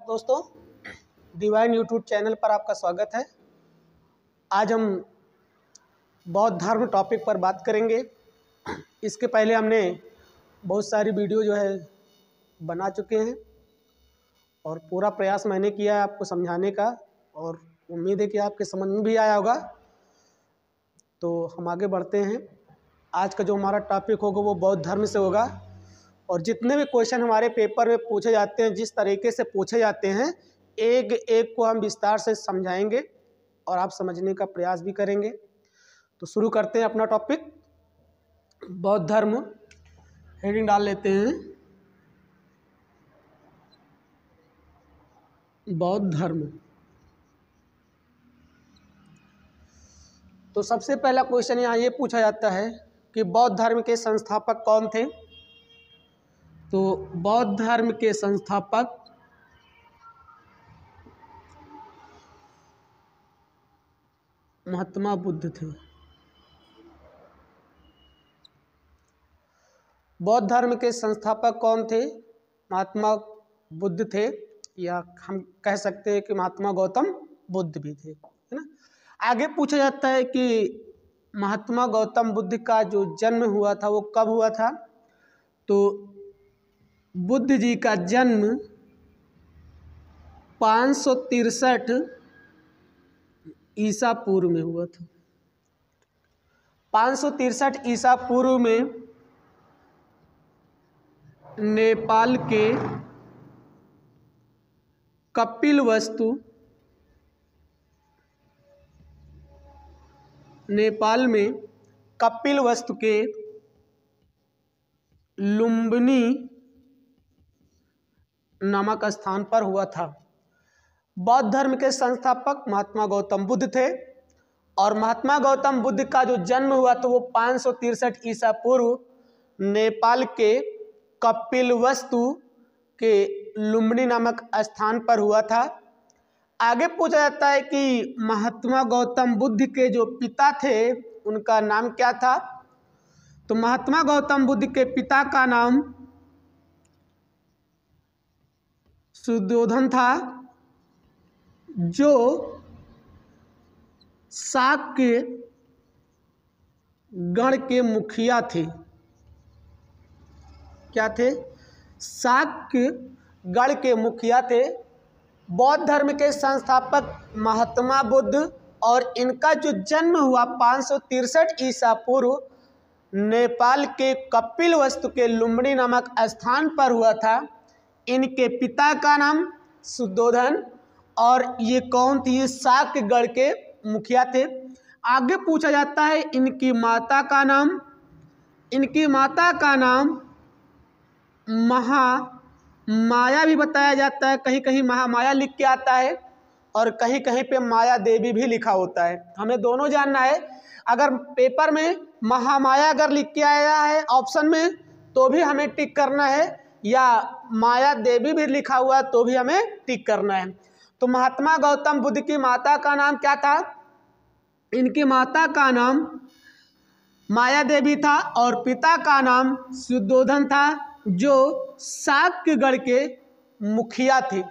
दोस्तों, divine YouTube channel पर आपका स्वागत है। आज हम बौद्ध धर्म टॉपिक पर बात करेंगे। इसके पहले हमने बहुत सारी वीडियो बना चुके हैं और पूरा प्रयास मैंने किया है आपको समझाने का, और उम्मीद है कि आपके समझ में भी आया होगा। तो हम आगे बढ़ते हैं। आज का जो हमारा टॉपिक होगा वो बौद्ध धर्म से होगा, और जितने भी क्वेश्चन हमारे पेपर में पूछे जाते हैं, जिस तरीके से पूछे जाते हैं, एक एक को हम विस्तार से समझाएंगे और आप समझने का प्रयास भी करेंगे। तो शुरू करते हैं अपना टॉपिक। बौद्ध धर्म हेडिंग डाल लेते हैं, बौद्ध धर्म। तो सबसे पहला क्वेश्चन यहाँ ये पूछा जाता है कि बौद्ध धर्म के संस्थापक कौन थे। तो बौद्ध धर्म के संस्थापक महात्मा बुद्ध थे। बौद्ध धर्म के संस्थापक कौन थे? महात्मा बुद्ध थे, या हम कह सकते हैं कि महात्मा गौतम बुद्ध भी थे, है ना। आगे पूछा जाता है कि महात्मा गौतम बुद्ध का जो जन्म हुआ था वो कब हुआ था। तो बुद्ध जी का जन्म 563 ईसा पूर्व में हुआ था। 563 ईसा पूर्व में नेपाल के कपिलवस्तु, नेपाल में कपिलवस्तु के लुम्बिनी नामक स्थान पर हुआ था। बौद्ध धर्म के संस्थापक महात्मा गौतम बुद्ध थे, और महात्मा गौतम बुद्ध का जो जन्म हुआ तो वो 563 ईसा पूर्व नेपाल के कपिलवस्तु के लुम्बिनी नामक स्थान पर हुआ था। आगे पूछा जाता है कि महात्मा गौतम बुद्ध के जो पिता थे उनका नाम क्या था। तो महात्मा गौतम बुद्ध के पिता का नाम शुद्धोधन था, जो शाक्य गण के मुखिया थे। क्या थे? शाक्य गण के मुखिया थे। बौद्ध धर्म के संस्थापक महात्मा बुद्ध, और इनका जो जन्म हुआ 563 ईसा पूर्व नेपाल के कपिलवस्तु के लुम्बिनी नामक स्थान पर हुआ था। इनके पिता का नाम शुद्धोधन, और ये कौन थी? ये शाक्यगढ़ के मुखिया थे। आगे पूछा जाता है इनकी माता का नाम। इनकी माता का नाम महामाया भी बताया जाता है, कहीं कहीं महामाया लिख के आता है और कहीं कहीं पे माया देवी भी लिखा होता है। हमें दोनों जानना है। अगर पेपर में महामाया अगर लिख के आया है ऑप्शन में तो भी हमें टिक करना है, या माया देवी भी लिखा हुआ तो भी हमें टिक करना है। तो महात्मा गौतम बुद्ध की माता का नाम क्या था? इनकी माता का नाम माया देवी था, और पिता का नाम शुद्धोधन था, जो शाक्यगढ़ के मुखिया थे।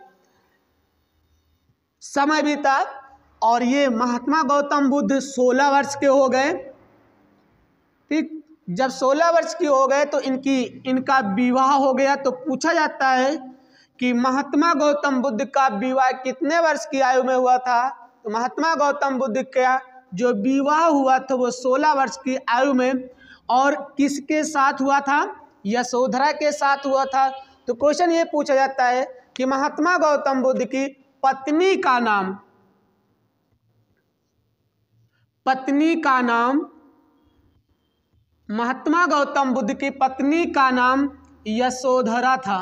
समय बीता और ये महात्मा गौतम बुद्ध 16 वर्ष के हो गए। ठीक, जब 16 वर्ष के हो गए तो इनका विवाह हो गया। तो पूछा जाता है कि महात्मा गौतम बुद्ध का विवाह कितने वर्ष की आयु में हुआ था। तो महात्मा गौतम बुद्ध का जो विवाह हुआ था वो 16 वर्ष की आयु में, और किसके साथ हुआ था? यशोधरा के साथ हुआ था। तो क्वेश्चन ये पूछा जाता है कि महात्मा गौतम बुद्ध की पत्नी का नाम महात्मा गौतम बुद्ध की पत्नी का नाम यशोधरा था।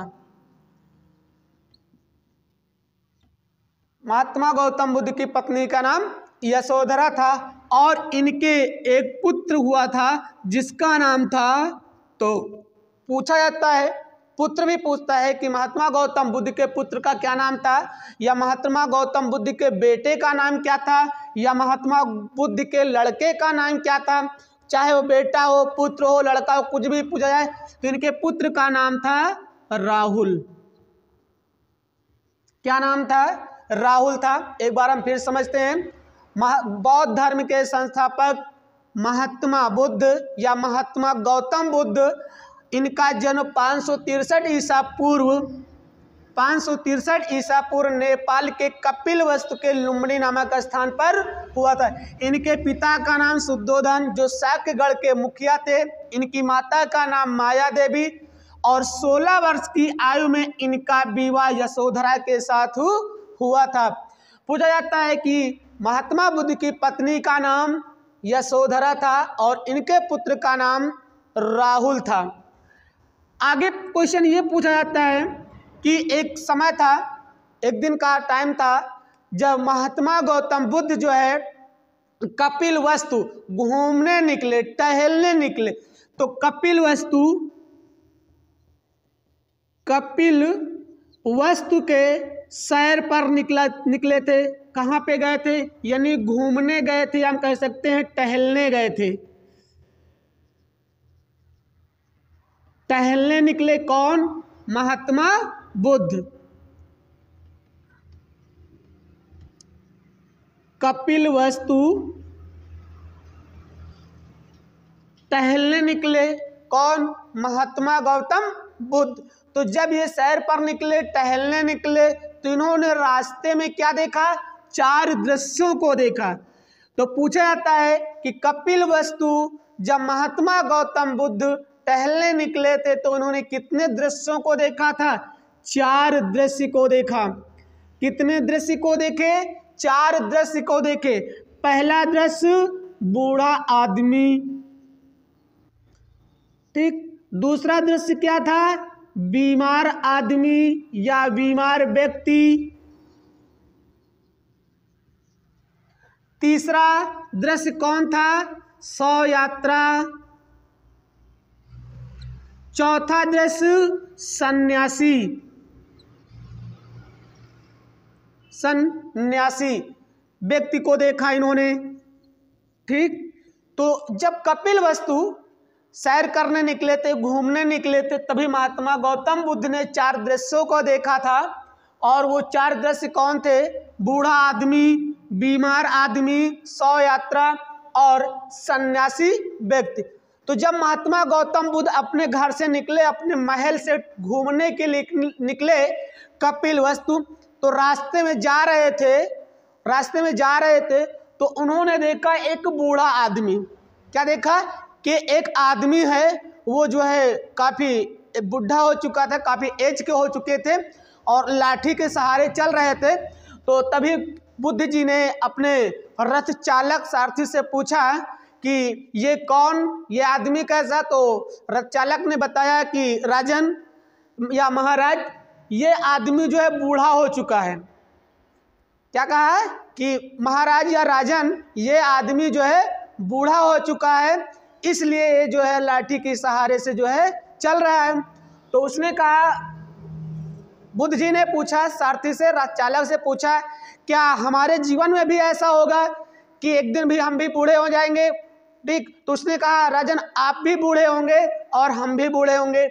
महात्मा गौतम बुद्ध की पत्नी का नाम यशोधरा था, और इनके एक पुत्र हुआ था जिसका नाम था, तो पूछा जाता है, पुत्र भी पूछता है कि महात्मा गौतम बुद्ध के पुत्र का क्या नाम था, या महात्मा गौतम बुद्ध के बेटे का नाम क्या था, या महात्मा बुद्ध के लड़के का नाम क्या था। चाहे वो बेटा हो, पुत्र हो, लड़का हो, कुछ भी पूछा जाए। तो इनके पुत्र का नाम था राहुल। क्या नाम था? राहुल था। एक बार हम फिर समझते हैं। बौद्ध धर्म के संस्थापक महात्मा बुद्ध या महात्मा गौतम बुद्ध, इनका जन्म 563 ईसा पूर्व नेपाल के कपिलवस्तु के लुम्बिनी नामक स्थान पर हुआ था। इनके पिता का नाम शुद्धोधन, जो शाक्यगढ़ के मुखिया थे। इनकी माता का नाम माया देवी, और 16 वर्ष की आयु में इनका विवाह यशोधरा के साथ हुआ था। पूछा जाता है कि महात्मा बुद्ध की पत्नी का नाम यशोधरा था और इनके पुत्र का नाम राहुल था। आगे क्वेश्चन ये पूछा जाता है कि एक समय था, एक दिन का टाइम था, जब महात्मा गौतम बुद्ध जो है कपिलवस्तु घूमने निकले, टहलने निकले। तो कपिलवस्तु के सैर पर निकले थे। कहाँ पे गए थे? यानी घूमने गए थे, हम कह सकते हैं टहलने गए थे। टहलने निकले कौन? महात्मा बुद्ध। कपिलवस्तु टहलने निकले कौन? महात्मा गौतम बुद्ध। तो जब ये सैर पर निकले, टहलने निकले, तो इन्होंने रास्ते में क्या देखा? 4 दृश्यों को देखा। तो पूछा जाता है कि कपिलवस्तु जब महात्मा गौतम बुद्ध टहलने निकले थे तो उन्होंने कितने दृश्यों को देखा था? 4 दृश्य को देखा। कितने दृश्य को देखे? 4 दृश्य को देखे। पहला दृश्य बूढ़ा आदमी, ठीक। दूसरा दृश्य क्या था? बीमार आदमी या बीमार व्यक्ति। तीसरा दृश्य कौन था? शव यात्रा। चौथा दृश्य सन्यासी व्यक्ति को देखा इन्होंने, ठीक। तो जब कपिलवस्तु सैर करने निकले थे, घूमने निकले थे, तभी महात्मा गौतम बुद्ध ने 4 दृश्यों को देखा था। और वो 4 दृश्य कौन थे? बूढ़ा आदमी, बीमार आदमी, शव यात्रा और सन्यासी व्यक्ति। तो जब महात्मा गौतम बुद्ध अपने घर से निकले, अपने महल से घूमने के लिए निकले कपिलवस्तु, तो रास्ते में जा रहे थे तो उन्होंने देखा एक बूढ़ा आदमी। क्या देखा? कि एक आदमी है, वो जो है काफ़ी बुढ़ा हो चुका था, काफ़ी एज के हो चुके थे और लाठी के सहारे चल रहे थे। तो तभी बुद्ध जी ने अपने रथ चालक सारथी से पूछा कि ये कौन, ये आदमी कैसा? तो रथ चालक ने बताया कि राजन या महाराज, ये आदमी जो है बूढ़ा हो चुका है। क्या कहा है? कि महाराज या राजन, ये आदमी जो है बूढ़ा हो चुका है, इसलिए ये जो है लाठी के सहारे से जो है चल रहा है। तो उसने कहा, बुद्ध जी ने पूछा सारथी से, रथ चालक से पूछा, क्या हमारे जीवन में भी ऐसा होगा कि एक दिन भी हम भी बूढ़े हो जाएंगे? ठीक। तो उसने कहा, राजन आप भी बूढ़े होंगे और हम भी बूढ़े होंगे,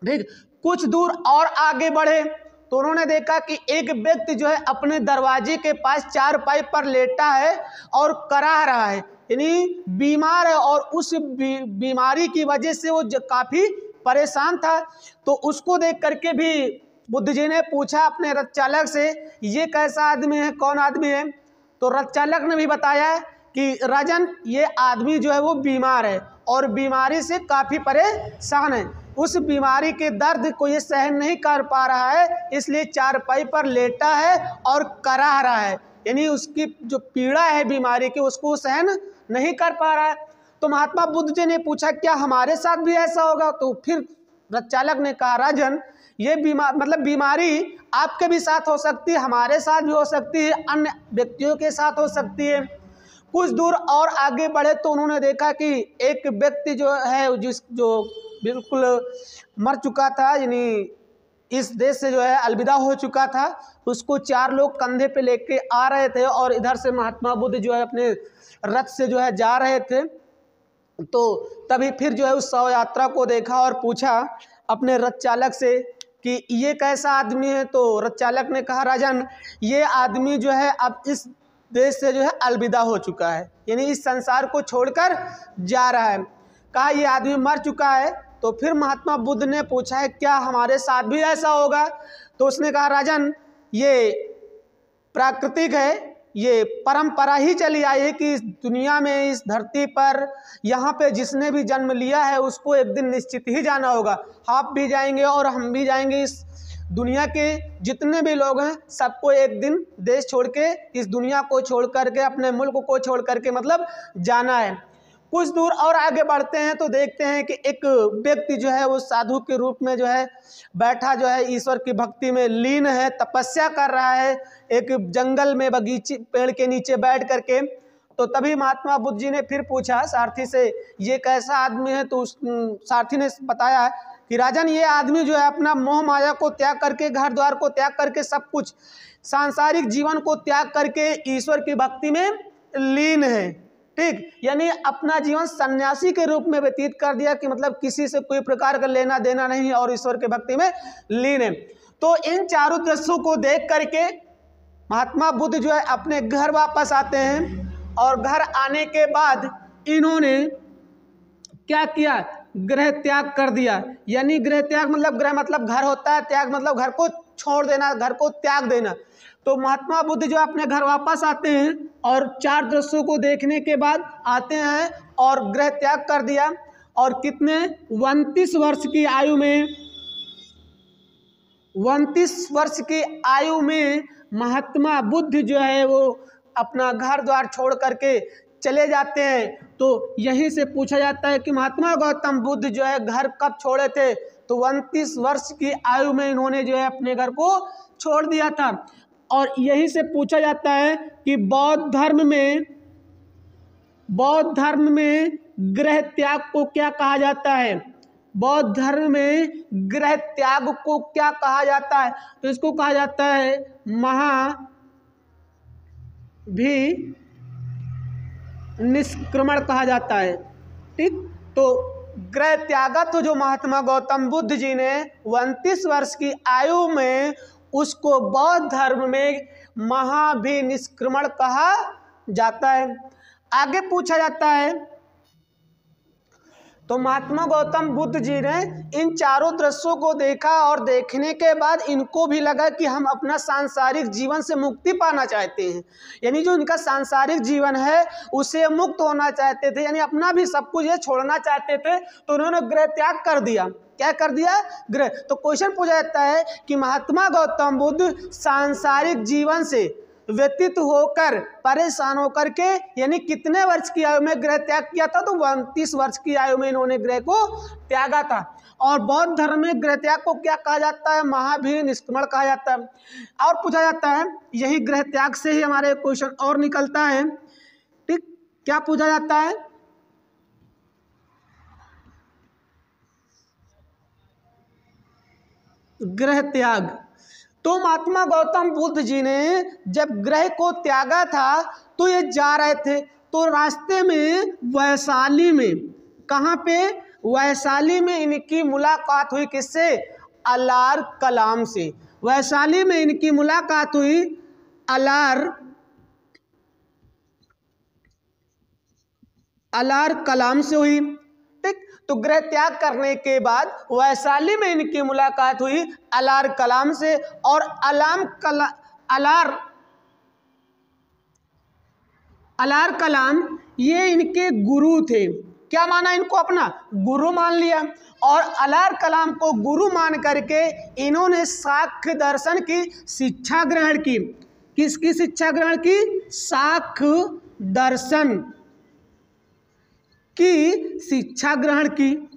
ठीक। कुछ दूर और आगे बढ़े तो उन्होंने देखा कि एक व्यक्ति जो है अपने दरवाजे के पास चारपाई पर लेटा है और कराह रहा है, यानी बीमार है और उस बीमारी की वजह से वो काफ़ी परेशान था। तो उसको देख करके भी बुद्ध जी ने पूछा अपने रथ चालक से, ये कैसा आदमी है, कौन आदमी है? तो रथ चालक ने भी बताया कि राजन, ये आदमी जो है वो बीमार है और बीमारी से काफ़ी परेशान है। उस बीमारी के दर्द को ये सहन नहीं कर पा रहा है, इसलिए चारपाई पर लेटा है और कराह रहा है, यानी उसकी जो पीड़ा है बीमारी की उसको सहन नहीं कर पा रहा है। तो महात्मा बुद्ध जी ने पूछा, क्या हमारे साथ भी ऐसा होगा? तो फिर रथ चालक ने कहा, राजन, ये बीमारी आपके भी साथ हो सकती है, हमारे साथ भी हो सकती है, अन्य व्यक्तियों के साथ हो सकती है। कुछ दूर और आगे बढ़े तो उन्होंने देखा कि एक व्यक्ति जो है जो बिल्कुल मर चुका था, यानी इस देश से जो है अलविदा हो चुका था, उसको 4 लोग कंधे पे लेके आ रहे थे और इधर से महात्मा बुद्ध जो है अपने रथ से जो है जा रहे थे। तो तभी फिर जो है उस शव यात्रा को देखा और पूछा अपने रथ चालक से कि ये कैसा आदमी है, तो रथ चालक ने कहा राजन ये आदमी जो है अब इस देश से जो है अलविदा हो चुका है, यानी इस संसार को छोड़कर जा रहा है। कहा ये आदमी मर चुका है। तो फिर महात्मा बुद्ध ने पूछा है क्या हमारे साथ भी ऐसा होगा? तो उसने कहा राजन ये प्राकृतिक है, ये परंपरा ही चली आई है कि इस दुनिया में, इस धरती पर, यहाँ पे जिसने भी जन्म लिया है उसको एक दिन निश्चित ही जाना होगा। आप भी जाएंगे और हम भी जाएंगे, इस दुनिया के जितने भी लोग हैं सबको एक दिन देश छोड़ के, इस दुनिया को छोड़ करके, अपने मुल्क को छोड़ करके मतलब जाना है। कुछ दूर और आगे बढ़ते हैं तो देखते हैं कि एक व्यक्ति जो है वो साधु के रूप में जो है बैठा जो है ईश्वर की भक्ति में लीन है, तपस्या कर रहा है एक जंगल में, बगीचे पेड़ के नीचे बैठ करके। तो तभी महात्मा बुद्ध जी ने फिर पूछा सारथी से ये कैसा आदमी है? तो उस सारथी ने बताया कि राजन ये आदमी जो है अपना मोह माया को त्याग करके, घर द्वार को त्याग करके, सब कुछ सांसारिक जीवन को त्याग करके ईश्वर की भक्ति में लीन है। ठीक, यानी अपना जीवन सन्यासी के रूप में व्यतीत कर दिया कि मतलब किसी से कोई प्रकार का लेना देना नहीं और ईश्वर के भक्ति में लीन है। तो इन चारों दृश्यों को देख करके महात्मा बुद्ध जो है अपने घर वापस आते हैं और घर आने के बाद इन्होंने क्या किया? गृह त्याग कर दिया। यानी गृह त्याग मतलब, गृह मतलब घर होता है, त्याग मतलब घर को छोड़ देना, घर को त्याग देना। तो महात्मा बुद्ध जो अपने घर वापस आते हैं और चार दृश्यों को देखने के बाद आते हैं और गृह त्याग कर दिया। और कितने 29 वर्ष की आयु में, 29 वर्ष की आयु में महात्मा बुद्ध जो है वो अपना घर द्वार छोड़ करके चले जाते हैं। तो यहीं से पूछा जाता है कि महात्मा गौतम बुद्ध जो है घर कब छोड़े थे? तो 29 वर्ष की आयु में इन्होंने जो है अपने घर को छोड़ दिया था। और यहीं से पूछा जाता है कि बौद्ध धर्म में गृह त्याग को क्या कहा जाता है? बौद्ध धर्म में गृह त्याग को क्या कहा जाता है? तो इसको कहा जाता है महाभिनिष्क्रमण कहा जाता है। ठीक, तो गृह त्यागा तो जो महात्मा गौतम बुद्ध जी ने 29 वर्ष की आयु में, उसको बौद्ध धर्म में महाभिनिष्क्रमण कहा जाता है। आगे पूछा जाता है तो महात्मा गौतम बुद्ध जी ने इन चारों दृश्यों को देखा और देखने के बाद इनको भी लगा कि हम अपना सांसारिक जीवन से मुक्ति पाना चाहते हैं, यानी जो इनका सांसारिक जीवन है उससे मुक्त होना चाहते थे, यानी अपना भी सब कुछ ये छोड़ना चाहते थे। तो उन्होंने गृह त्याग कर दिया। क्या कर दिया? गृह। तो क्वेश्चन पूछा जाता है कि महात्मा गौतम बुद्ध सांसारिक जीवन से व्यतीत होकर, परेशान होकर के, यानी कितने वर्ष की आयु में गृह त्याग किया था? तो 29 वर्ष की आयु में इन्होंने गृह को त्यागा था। और बौद्ध धर्म में गृह त्याग को क्या कहा जाता है? महाभिनिष्क्रमण कहा जाता है। और पूछा जाता है, यही गृह त्याग से ही हमारे क्वेश्चन और निकलता है। ठीक, क्या पूछा जाता है? गृह त्याग। तो महात्मा गौतम बुद्ध जी ने जब गृह को त्यागा था तो ये जा रहे थे, तो रास्ते में वैशाली में, कहाँ पे? वैशाली में इनकी मुलाकात हुई किससे? अलार कलाम से। वैशाली में इनकी मुलाकात हुई अलार कलाम से हुई। ठीक, तो गृह त्याग करने के बाद वैशाली में इनकी मुलाकात हुई अलार कलाम से। और अलार कलाम ये इनके गुरु थे। क्या माना? इनको अपना गुरु मान लिया। और अलार कलाम को गुरु मान करके इन्होंने सांख्य दर्शन की शिक्षा ग्रहण की। किसकी शिक्षा ग्रहण की? सांख्य दर्शन की शिक्षा ग्रहण की।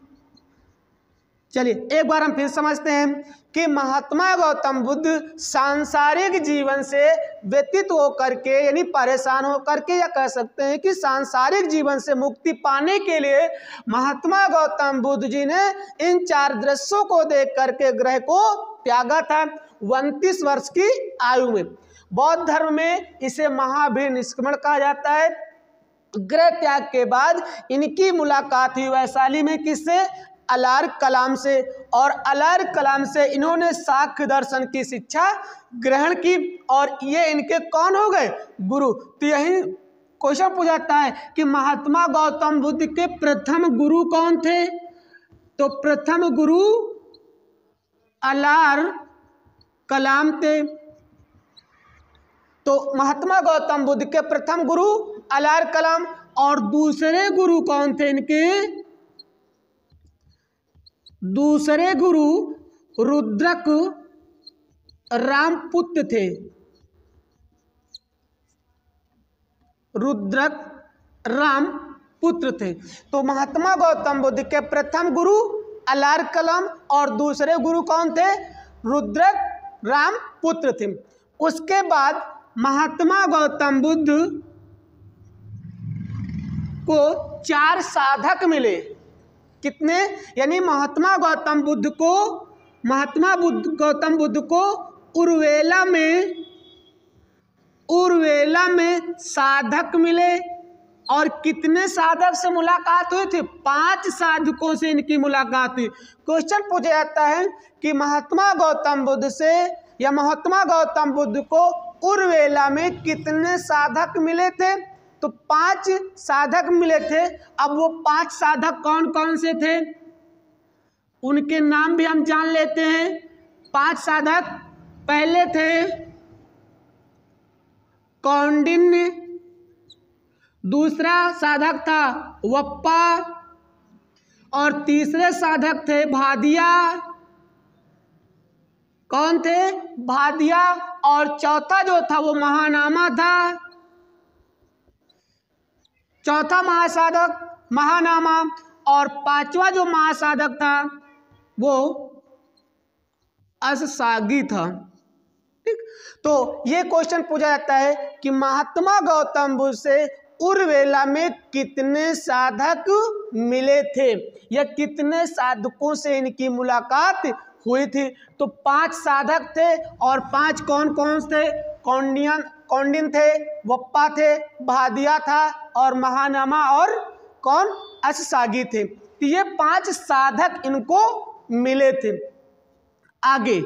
चलिए एक बार हम फिर समझते हैं कि महात्मा गौतम बुद्ध सांसारिक जीवन से व्यतीत होकर के, यानी परेशान होकर के, या कह सकते हैं कि सांसारिक जीवन से मुक्ति पाने के लिए महात्मा गौतम बुद्ध जी ने इन चार दृश्यों को देख करके गृह को त्यागा था 29 वर्ष की आयु में। बौद्ध धर्म में इसे महाभिनिष्क्रमण कहा जाता है। गृह त्याग के बाद इनकी मुलाकात हुई वैशाली में किससे? अलार कलाम से, और अलार कलाम से इन्होंने सांख्य दर्शन की शिक्षा ग्रहण की और ये इनके कौन हो गए? गुरु। तो यही क्वेश्चन पूछाता है कि महात्मा गौतम बुद्ध के प्रथम गुरु कौन थे? तो प्रथम गुरु अलार कलाम थे। तो महात्मा गौतम बुद्ध के प्रथम गुरु अलार कलाम, और दूसरे गुरु कौन थे इनके? दूसरे गुरु रुद्रक रामपुत्र थे। रुद्रक रामपुत्र थे। तो महात्मा गौतम बुद्ध के प्रथम गुरु अलार कलाम और दूसरे गुरु कौन थे? रुद्रक रामपुत्र थे। उसके बाद महात्मा गौतम बुद्ध को 4 साधक मिले। कितने? यानी महात्मा गौतम बुद्ध को उर्वेला में साधक मिले। और कितने साधक से मुलाकात हुई थी? 5 साधकों से इनकी मुलाकात हुई। क्वेश्चन पूछा जाता है कि महात्मा गौतम बुद्ध से या महात्मा गौतम बुद्ध को उर्वेला में कितने साधक मिले थे? तो 5 साधक मिले थे। अब वो 5 साधक कौन कौन से थे उनके नाम भी हम जान लेते हैं। 5 साधक पहले थे कौंडिन्य, दूसरा साधक था वप्पा, और तीसरे साधक थे भादिया। कौन थे? भादिया। और चौथा जो था वो महानामा था। चौथा महासाधक महानामा, और 5वां जो महासाधक था वो असागी था। ठीक। तो ये क्वेश्चन पूछा जाता है कि महात्मा गौतम बुद्ध से उर्वेला में कितने साधक मिले थे या कितने साधकों से इनकी मुलाकात हुई थी? तो 5 साधक थे। और 5 कौन कौन थे? कौंडिन्य थे, वप्पा थे, भादिया था, और महानामा, और कौन? असागी थे। तो ये 5 साधक इनको मिले थे। आगे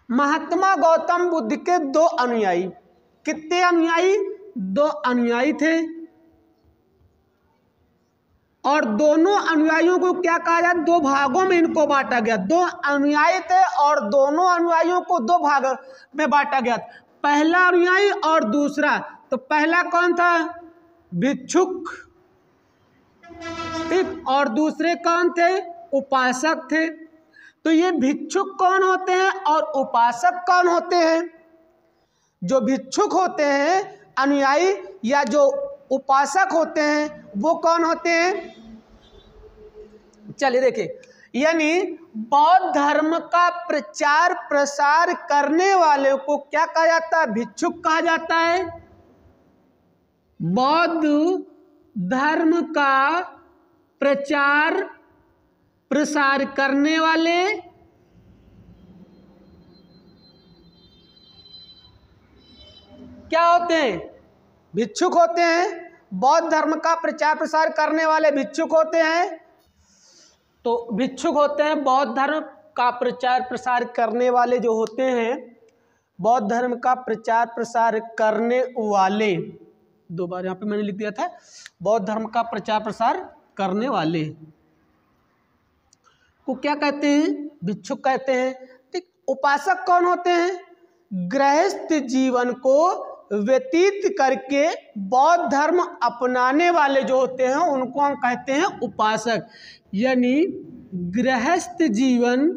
महात्मा गौतम बुद्ध के 2 अनुयायी। कितने अनुयायी? 2 अनुयायी थे। और दोनों अनुयायियों को क्या कहा जाए? 2 भागों में इनको बांटा गया। 2 अनुयायी थे और दोनों अनुयायियों को 2 भागों में बांटा गया। पहला अनुयायी और दूसरा। तो पहला कौन था? भिक्षुक। ठीक। और दूसरे कौन थे? उपासक थे। तो ये भिक्षुक कौन होते हैं और उपासक कौन होते हैं? जो भिक्षुक होते हैं अनुयायी या जो उपासक होते हैं वो कौन होते हैं? चलिए देखिए, यानी बौद्ध धर्म का प्रचार प्रसार करने वाले को क्या कहा जाता है? भिक्षुक कहा जाता है। बौद्ध धर्म का प्रचार प्रसार करने वाले क्या होते हैं? भिक्षुक होते हैं। बौद्ध धर्म का प्रचार प्रसार करने वाले भिक्षुक होते हैं। तो भिक्षुक होते हैं बौद्ध धर्म का प्रचार प्रसार करने वाले जो होते हैं, बौद्ध धर्म का प्रचार प्रसार करने वाले, 2 बार यहाँ पे मैंने लिख दिया था, बौद्ध धर्म का प्रचार प्रसार करने वाले को क्या कहते हैं? भिक्षुक कहते हैं। ठीक। उपासक कौन होते हैं? गृहस्थ जीवन को व्यतीत करके बौद्ध धर्म अपनाने वाले जो होते हैं उनको हम कहते हैं उपासक। यानी गृहस्थ जीवन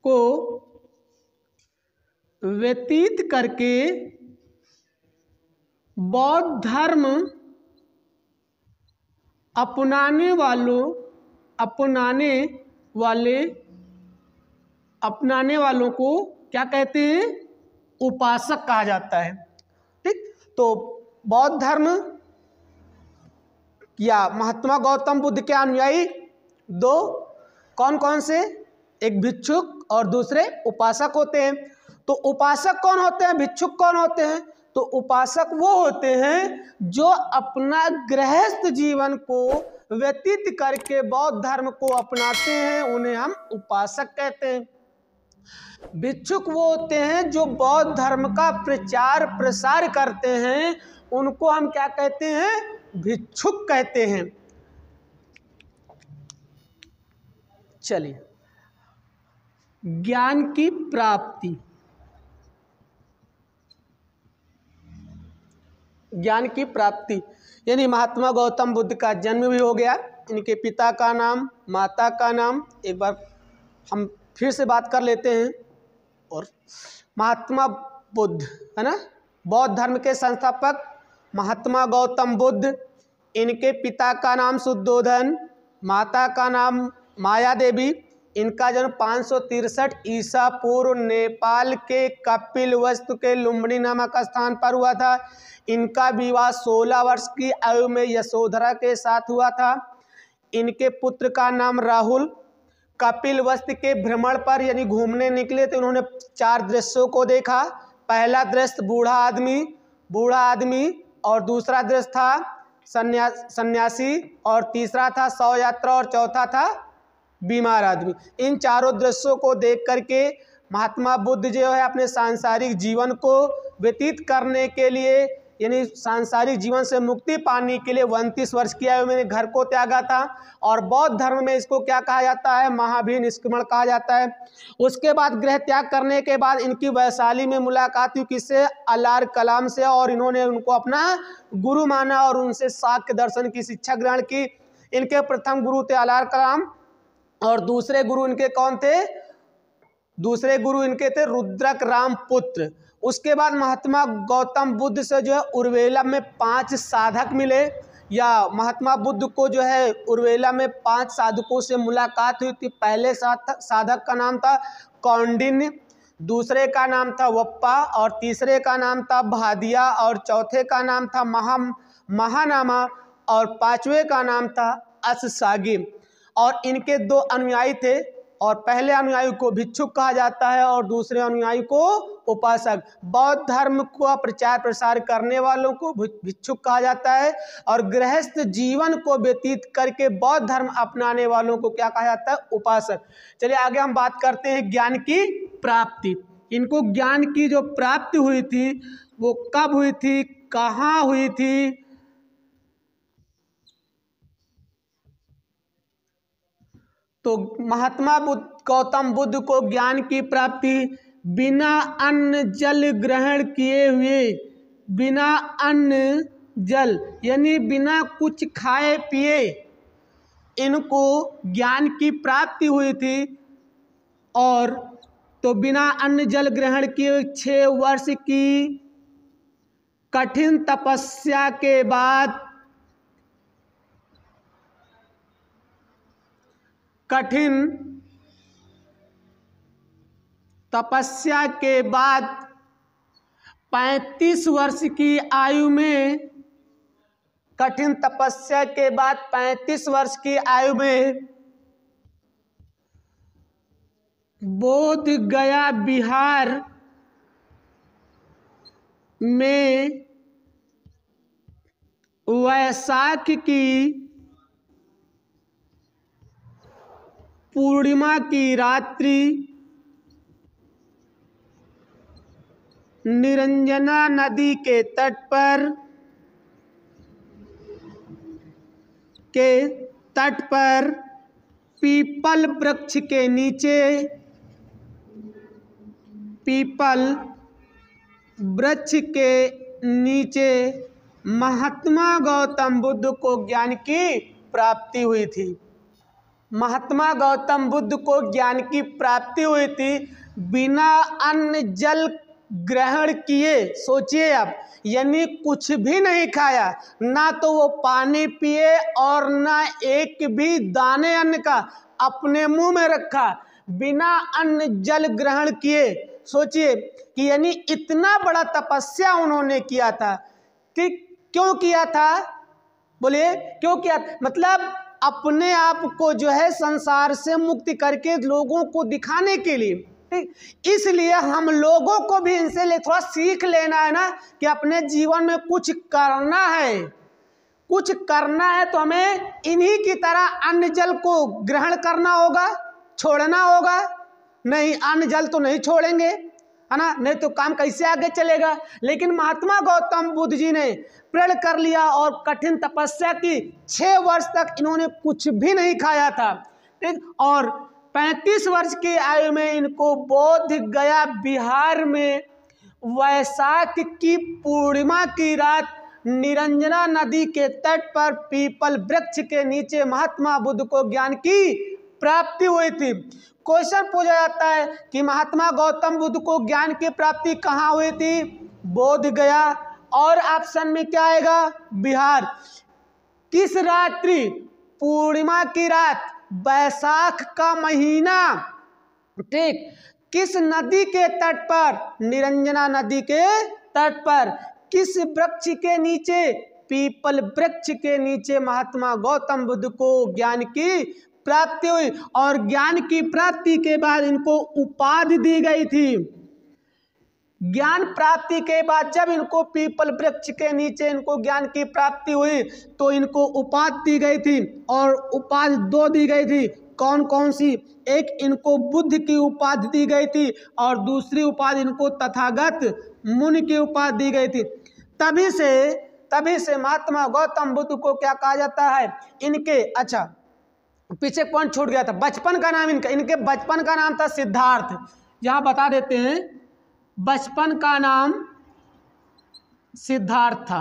को व्यतीत करके बौद्ध धर्म अपनाने वालों को क्या कहते हैं? उपासक कहा जाता है। ठीक। तो बौद्ध धर्म या महात्मा गौतम बुद्ध के अनुयायी 2 कौन कौन से? एक भिक्षुक और दूसरे उपासक होते हैं। तो उपासक कौन होते हैं? भिक्षुक कौन होते हैं? तो उपासक वो होते हैं जो अपना गृहस्थ जीवन को व्यतीत करके बौद्ध धर्म को अपनाते हैं उन्हें हम उपासक कहते हैं। भिक्षुक वो होते हैं जो बौद्ध धर्म का प्रचार प्रसार करते हैं, उनको हम क्या कहते हैं? भिक्षुक कहते हैं। चलिए, ज्ञान की प्राप्ति। ज्ञान की प्राप्ति यानी महात्मा गौतम बुद्ध का जन्म भी हो गया। इनके पिता का नाम, माता का नाम एक बार हम फिर से बात कर लेते हैं। और महात्मा बुद्ध है ना, बौद्ध धर्म के संस्थापक महात्मा गौतम बुद्ध। इनके पिता का नाम शुद्धोधन, माता का नाम माया देवी। इनका जन्म 563 ईसा पूर्व नेपाल के कपिलवस्तु के लुम्बिनी नामक स्थान पर हुआ था। इनका विवाह 16 वर्ष की आयु में यशोधरा के साथ हुआ था। इनके पुत्र का नाम राहुल। कपिलवस्तु के भ्रमण पर यानी घूमने निकले तो उन्होंने 4 दृश्यों को देखा। पहला दृश्य बूढ़ा आदमी और दूसरा दृश्य था सन्यासी और तीसरा था शव यात्रा और चौथा था बीमार आदमी। इन चारों दृश्यों को देख करके महात्मा बुद्ध जो है अपने सांसारिक जीवन को व्यतीत करने के लिए यानी सांसारिक जीवन से मुक्ति पाने के लिए 29 वर्ष की आयु में घर को त्यागा था। और बौद्ध धर्म में इसको क्या कहा जाता है? महावीर निष्क्रमण कहा जाता है। उसके बाद गृह त्याग करने के बाद इनकी वैशाली में मुलाकात हुई किससे? अलार कलाम से, और इन्होंने उनको अपना गुरु माना और उनसे शाक्य दर्शन की शिक्षा ग्रहण की। इनके प्रथम गुरु थे अलार कलाम और दूसरे गुरु इनके कौन थे? दूसरे गुरु इनके थे रुद्रक राम पुत्र। उसके बाद महात्मा गौतम बुद्ध से जो है उर्वेला में 5 साधक मिले, या महात्मा बुद्ध को जो है उर्वेला में 5 साधकों से मुलाकात हुई थी। पहले साधक का नाम था कौंडिन्य, दूसरे का नाम था वप्पा और तीसरे का नाम था भादिया और चौथे का नाम था महानामा और 5वें का नाम था अससागी। और इनके 2 अनुयायी थे, और पहले अनुयायी को भिक्षुक कहा जाता है और दूसरे अनुयायी को उपासक। बौद्ध धर्म को प्रचार प्रसार करने वालों को भिक्षुक कहा जाता है और गृहस्थ जीवन को व्यतीत करके बौद्ध धर्म अपनाने वालों को क्या कहा जाता है? उपासक। चलिए आगे हम बात करते हैं ज्ञान की प्राप्ति। इनको ज्ञान की जो प्राप्ति हुई थी वो कब हुई थी, कहाँ हुई थी? तो महात्मा गौतम बुद्ध को ज्ञान की प्राप्ति बिना अन्न जल ग्रहण किए हुए, बिना अन्न जल यानी बिना कुछ खाए पिए इनको ज्ञान की प्राप्ति हुई थी। और तो बिना अन्न जल ग्रहण किए 6 वर्ष की कठिन तपस्या के बाद कठिन तपस्या के बाद 35 वर्ष की आयु में, कठिन तपस्या के बाद 35 वर्ष की आयु में बोध गया बिहार में वैशाख की पूर्णिमा की रात्रि निरंजना नदी के तट पर पीपल वृक्ष के नीचे, पीपल वृक्ष के नीचे महात्मा गौतम बुद्ध को ज्ञान की प्राप्ति हुई थी। महात्मा गौतम बुद्ध को ज्ञान की प्राप्ति हुई थी बिना अन्न जल ग्रहण किए। सोचिए आप, यानी कुछ भी नहीं खाया, ना तो वो पानी पिए और ना एक भी दाने अन्न का अपने मुंह में रखा, बिना अन्न जल ग्रहण किए। सोचिए कि यानी इतना बड़ा तपस्या उन्होंने किया था। कि क्यों किया था? बोलिए क्यों किया? मतलब अपने आप को जो है संसार से मुक्ति करके लोगों को दिखाने के लिए। ठीक, इसलिए हम लोगों को भी इनसे थोड़ा सीख लेना है ना कि अपने जीवन में कुछ करना है, कुछ करना है तो हमें इन्हीं की तरह अन्न जल को ग्रहण करना होगा, छोड़ना होगा नहीं। अन्न जल तो नहीं छोड़ेंगे, है ना, नहीं तो काम कैसे आगे चलेगा। लेकिन महात्मा गौतम बुद्ध जी ने प्रण कर लिया और कठिन तपस्या की। 6 वर्ष तक इन्होंने कुछ भी नहीं खाया था, ठीक। और 35 वर्ष की आयु में इनको बोध गया बिहार में वैशाख की पूर्णिमा की रात निरंजना नदी के तट पर पीपल वृक्ष के नीचे महात्मा बुद्ध को ज्ञान की प्राप्ति हुई थी। क्वेश्चन पूछा जाता है कि महात्मा गौतम बुद्ध को ज्ञान की प्राप्ति कहाँ हुई थी? बोध गया। और ऑप्शन में क्या आएगा? बिहार। किस रात्रि? पूर्णिमा की रात, वैशाख का महीना, ठीक। किस नदी के तट पर? निरंजना नदी के तट पर। किस वृक्ष के नीचे? पीपल वृक्ष के नीचे महात्मा गौतम बुद्ध को ज्ञान की प्राप्ति हुई। और ज्ञान की प्राप्ति के बाद इनको उपाधि दी गई थी। ज्ञान प्राप्ति के बाद जब इनको पीपल वृक्ष के नीचे इनको ज्ञान की प्राप्ति हुई तो इनको उपाधि दी गई थी। और उपाधि 2 दी गई थी। कौन कौन सी? एक इनको बुद्ध की उपाधि दी गई थी और दूसरी उपाधि इनको तथागत मुनि की उपाधि दी गई थी। तभी से महात्मा गौतम बुद्ध को क्या कहा जाता है? इनके, अच्छा पीछे पॉइंट छूट गया था, बचपन का नाम इनके बचपन का नाम था सिद्धार्थ। यहाँ बता देते हैं, बचपन का नाम सिद्धार्थ था,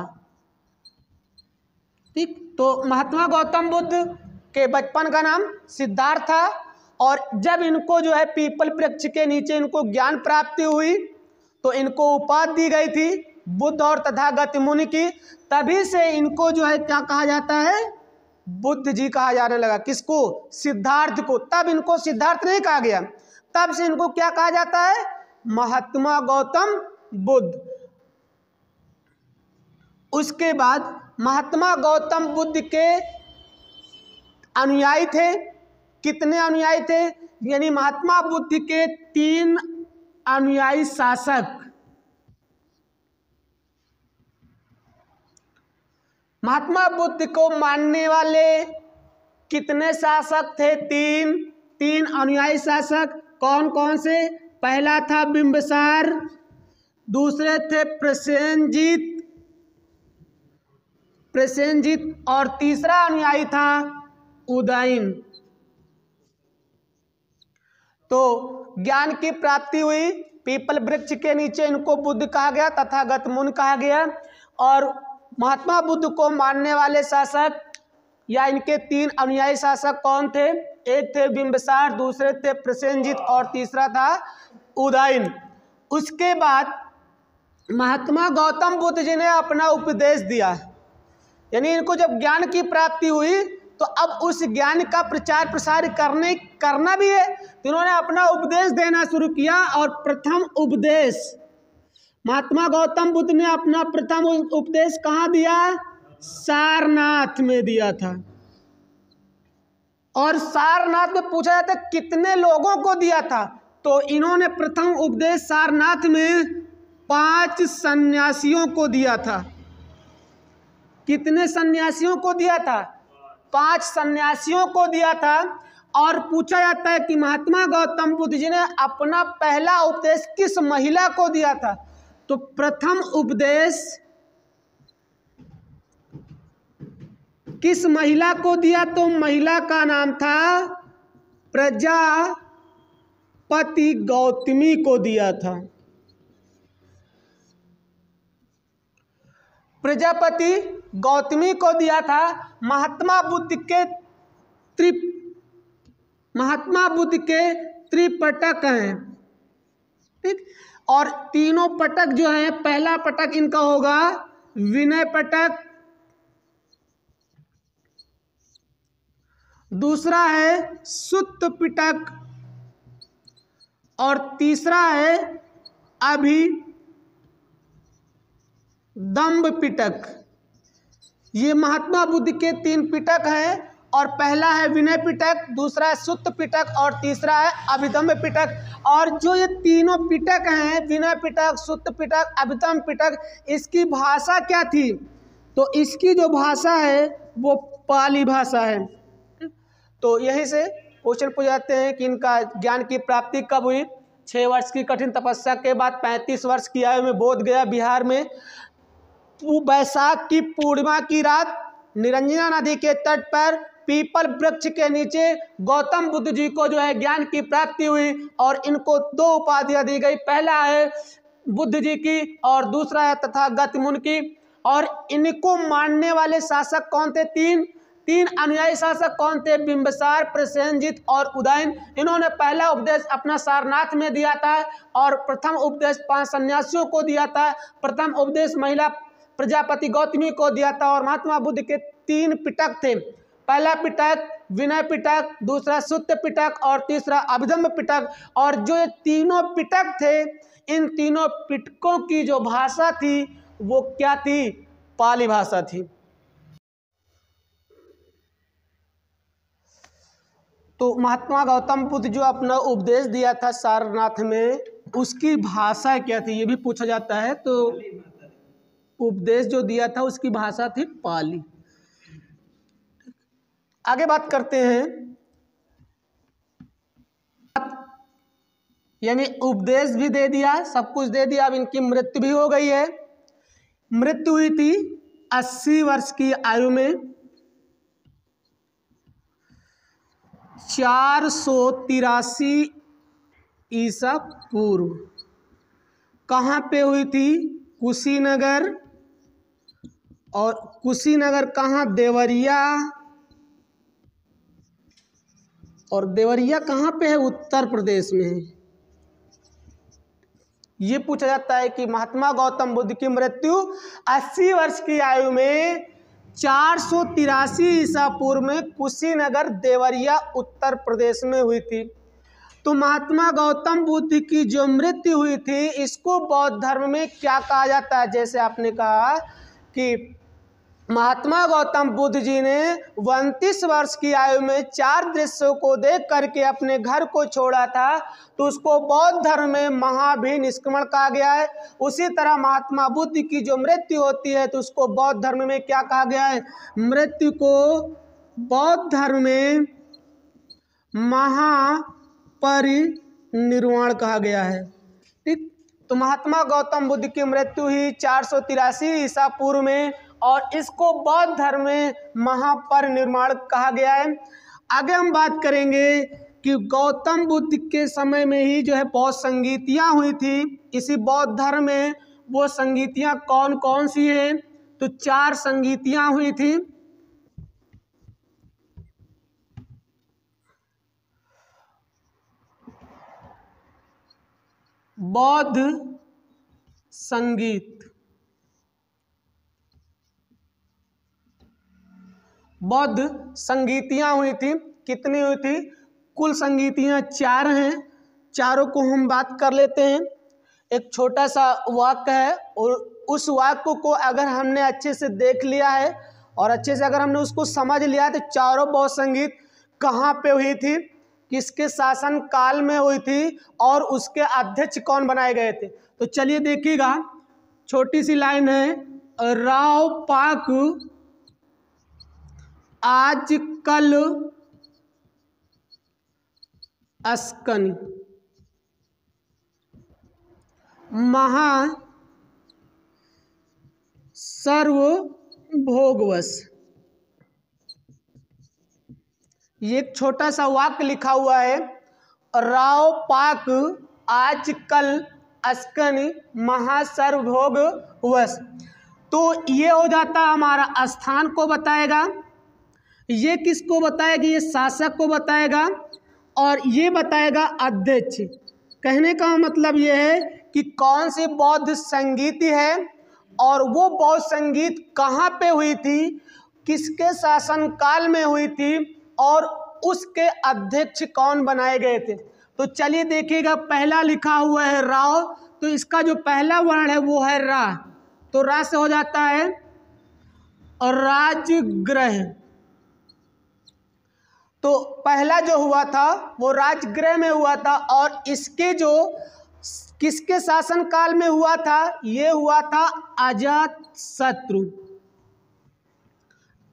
ठीक। तो महात्मा गौतम बुद्ध के बचपन का नाम सिद्धार्थ था। और जब इनको जो है पीपल वृक्ष के नीचे इनको ज्ञान प्राप्ति हुई तो इनको उपाधि दी गई थी बुद्ध और तथागत मुनि की। तभी से इनको जो है क्या कहा जाता है? बुद्ध जी कहा जाने लगा। किसको? सिद्धार्थ को। तब इनको सिद्धार्थ नहीं कहा गया, तब से इनको क्या कहा जाता है? महात्मा गौतम बुद्ध। उसके बाद महात्मा गौतम बुद्ध के अनुयायी थे। कितने अनुयायी थे? यानी महात्मा बुद्ध के 3 अनुयायी शासक। महात्मा बुद्ध को मानने वाले कितने शासक थे? 3 अनुयायी शासक। कौन कौन से? पहला था बिंबिसार, दूसरे थे प्रसेनजीत और तीसरा अनुयायी था उदयन। तो ज्ञान की प्राप्ति हुई, पीपल वृक्ष के नीचे इनको बुद्ध कहा गया, तथागत मुनि कहा गया। और महात्मा बुद्ध को मानने वाले शासक या इनके 3 अनुयायी शासक कौन थे? एक थे बिंबिसार, दूसरे थे प्रसेनजीत और तीसरा था उदयन। उसके बाद महात्मा गौतम बुद्ध जी ने अपना उपदेश दिया। यानी इनको जब ज्ञान की प्राप्ति हुई तो अब उस ज्ञान का प्रचार प्रसार करना भी है, तो इन्होंने अपना उपदेश देना शुरू किया। और प्रथम उपदेश महात्मा गौतम बुद्ध ने अपना प्रथम उपदेश कहाँ दिया? सारनाथ में दिया था। और सारनाथ में पूछा जाता है कितने लोगों को दिया था? तो इन्होंने प्रथम उपदेश सारनाथ में 5 सन्यासियों को दिया था। कितने सन्यासियों को दिया था? 5 सन्यासियों को दिया था। और पूछा जाता है कि महात्मा गौतम बुद्ध जी ने अपना पहला उपदेश किस महिला को दिया था? तो प्रथम उपदेश किस महिला को दिया? तो महिला का नाम था प्रजापति गौतमी को दिया था। प्रजापति गौतमी को दिया था। महात्मा बुद्ध के त्रिपटक हैं, ठीक। और तीनों पटक जो है, पहला पटक इनका होगा विनय पटक, दूसरा है सुत्त पिटक और तीसरा है अभिदम्भ पिटक। ये महात्मा बुद्ध के 3 पिटक हैं। और पहला है विनय पिटक, दूसरा है सुत्त पिटक और तीसरा है अभिदम्भ पिटक। और जो ये तीनों पिटक हैं, विनय पिटक, सुत्त पिटक, अभिदम्भ पिटक, इसकी भाषा क्या थी? तो इसकी जो भाषा है वो पाली भाषा है। तो यहीं से क्वेश्चन पूछ जाते हैं कि इनका ज्ञान की प्राप्ति कब हुई। 6 वर्ष की कठिन तपस्या के बाद 35 वर्ष की आयु में बोध गया बिहार में वैशाख की पूर्णिमा की रात निरंजना नदी के तट पर पीपल वृक्ष के नीचे गौतम बुद्ध जी को जो है ज्ञान की प्राप्ति हुई और इनको 2 उपाधियां दी गई। पहला है बुद्ध जी की और दूसरा है तथागत मुनि की। और इनको मानने वाले शासक कौन थे? तीन अनुयायी शासक कौन थे? बिंबिसार, प्रसेनजित और उदयन। इन्होंने पहला उपदेश अपना सारनाथ में दिया था और प्रथम उपदेश 5 सन्यासियों को दिया था। प्रथम उपदेश महिला प्रजापति गौतमी को दिया था। और महात्मा बुद्ध के 3 पिटक थे। पहला पिटक विनय पिटक, दूसरा सुत्त पिटक और तीसरा अभिधम्म पिटक। और जो ये तीनों पिटक थे, इन तीनों पिटकों की जो भाषा थी वो क्या थी? पाली भाषा थी। तो महात्मा गौतम बुद्ध जो अपना उपदेश दिया था सारनाथ में, उसकी भाषा क्या थी ये भी पूछा जाता है। तो उपदेश जो दिया था उसकी भाषा थी पाली। आगे बात करते हैं, यानी उपदेश भी दे दिया, सब कुछ दे दिया, अब इनकी मृत्यु भी हो गई है। मृत्यु हुई थी 80 वर्ष की आयु में 483 ईसा पूर्व। कहाँ पे हुई थी? कुशीनगर। और कुशीनगर कहाँ? देवरिया। और देवरिया कहाँ पे है? उत्तर प्रदेश में है। ये पूछा जाता है कि महात्मा गौतम बुद्ध की मृत्यु 80 वर्ष की आयु में 483 ईसा पूर्व में कुशीनगर देवरिया उत्तर प्रदेश में हुई थी। तो महात्मा गौतम बुद्ध की जो मृत्यु हुई थी इसको बौद्ध धर्म में क्या कहा जाता है? जैसे आपने कहा कि महात्मा गौतम बुद्ध जी ने 29 वर्ष की आयु में 4 दृश्यों को देख करके अपने घर को छोड़ा था, तो उसको बौद्ध धर्म में महाभिनिष्क्रमण कहा गया है। उसी तरह महात्मा बुद्ध की जो मृत्यु होती है तो उसको बौद्ध धर्म में क्या कहा गया है? मृत्यु को बौद्ध धर्म में महापरिनिर्वाण कहा गया है। ठीक, तो महात्मा गौतम बुद्ध की मृत्यु हुई 483 ईसा पूर्व में और इसको बौद्ध धर्म में महापरिनिर्वाण कहा गया है। आगे हम बात करेंगे कि गौतम बुद्ध के समय में ही जो है बहुत संगीतियाँ हुई थी इसी बौद्ध धर्म में। वो संगीतियाँ कौन कौन सी हैं? तो 4 संगीतियाँ हुई थी। बौद्ध संगीत, बौद्ध संगीतियाँ हुई थी। कितनी हुई थी? कुल संगीतियाँ 4 हैं। चारों को हम बात कर लेते हैं। एक छोटा सा वाक्य है और उस वाक्य को अगर हमने अच्छे से देख लिया है और अच्छे से अगर हमने उसको समझ लिया तो चारों बौद्ध संगीत कहाँ पे हुई थी, किसके शासन काल में हुई थी और उसके अध्यक्ष कौन बनाए गए थे। तो चलिए देखिएगा, छोटी सी लाइन है, राव पाक आजकल अस्कनी महा सर्वभोगवश। ये एक छोटा सा वाक्य लिखा हुआ है, राव पाक आजकल अस्कनी महासर्वभोगवश। तो ये हो जाता हमारा स्थान को बताएगा, ये किसको बताएगा? ये शासक को बताएगा और ये बताएगा अध्यक्ष। कहने का मतलब ये है कि कौन सी बौद्ध संगीत है और वो बौद्ध संगीत कहाँ पे हुई थी, किसके शासन काल में हुई थी और उसके अध्यक्ष कौन बनाए गए थे। तो चलिए देखिएगा, पहला लिखा हुआ है राव, तो इसका जो पहला वर्ण है वो है रा। तो रा से हो जाता है राजगृह। तो पहला जो हुआ था वो राजगृह में हुआ था और इसके जो किसके शासन काल में हुआ था? ये हुआ था अजातशत्रु।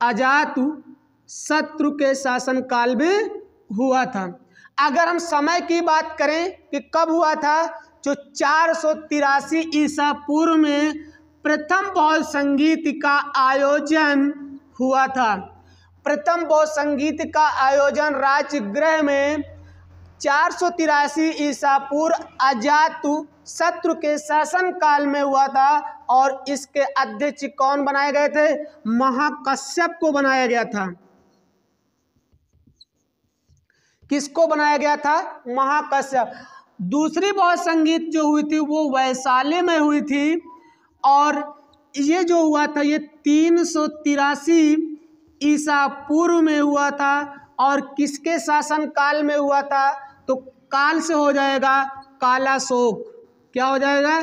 अजातु शत्रु के शासनकाल में हुआ था। अगर हम समय की बात करें कि कब हुआ था, जो 483 ईसा पूर्व में प्रथम बौद्ध संगीत का आयोजन हुआ था। प्रथम बौद्ध संगीत का आयोजन राजगृह में 483 ईसा पूर्व अजातु शत्रु के शासन काल में हुआ था। और इसके अध्यक्ष कौन बनाए गए थे? महाकश्यप को बनाया गया था। किसको बनाया गया था? महाकश्यप। दूसरी बौद्ध संगीत जो हुई थी वो वैशाली में हुई थी। और ये जो हुआ था ये 383 ईसा पूर्व में हुआ था। और किसके शासन काल में हुआ था? तो काल से हो जाएगा कालाशोक। क्या हो जाएगा?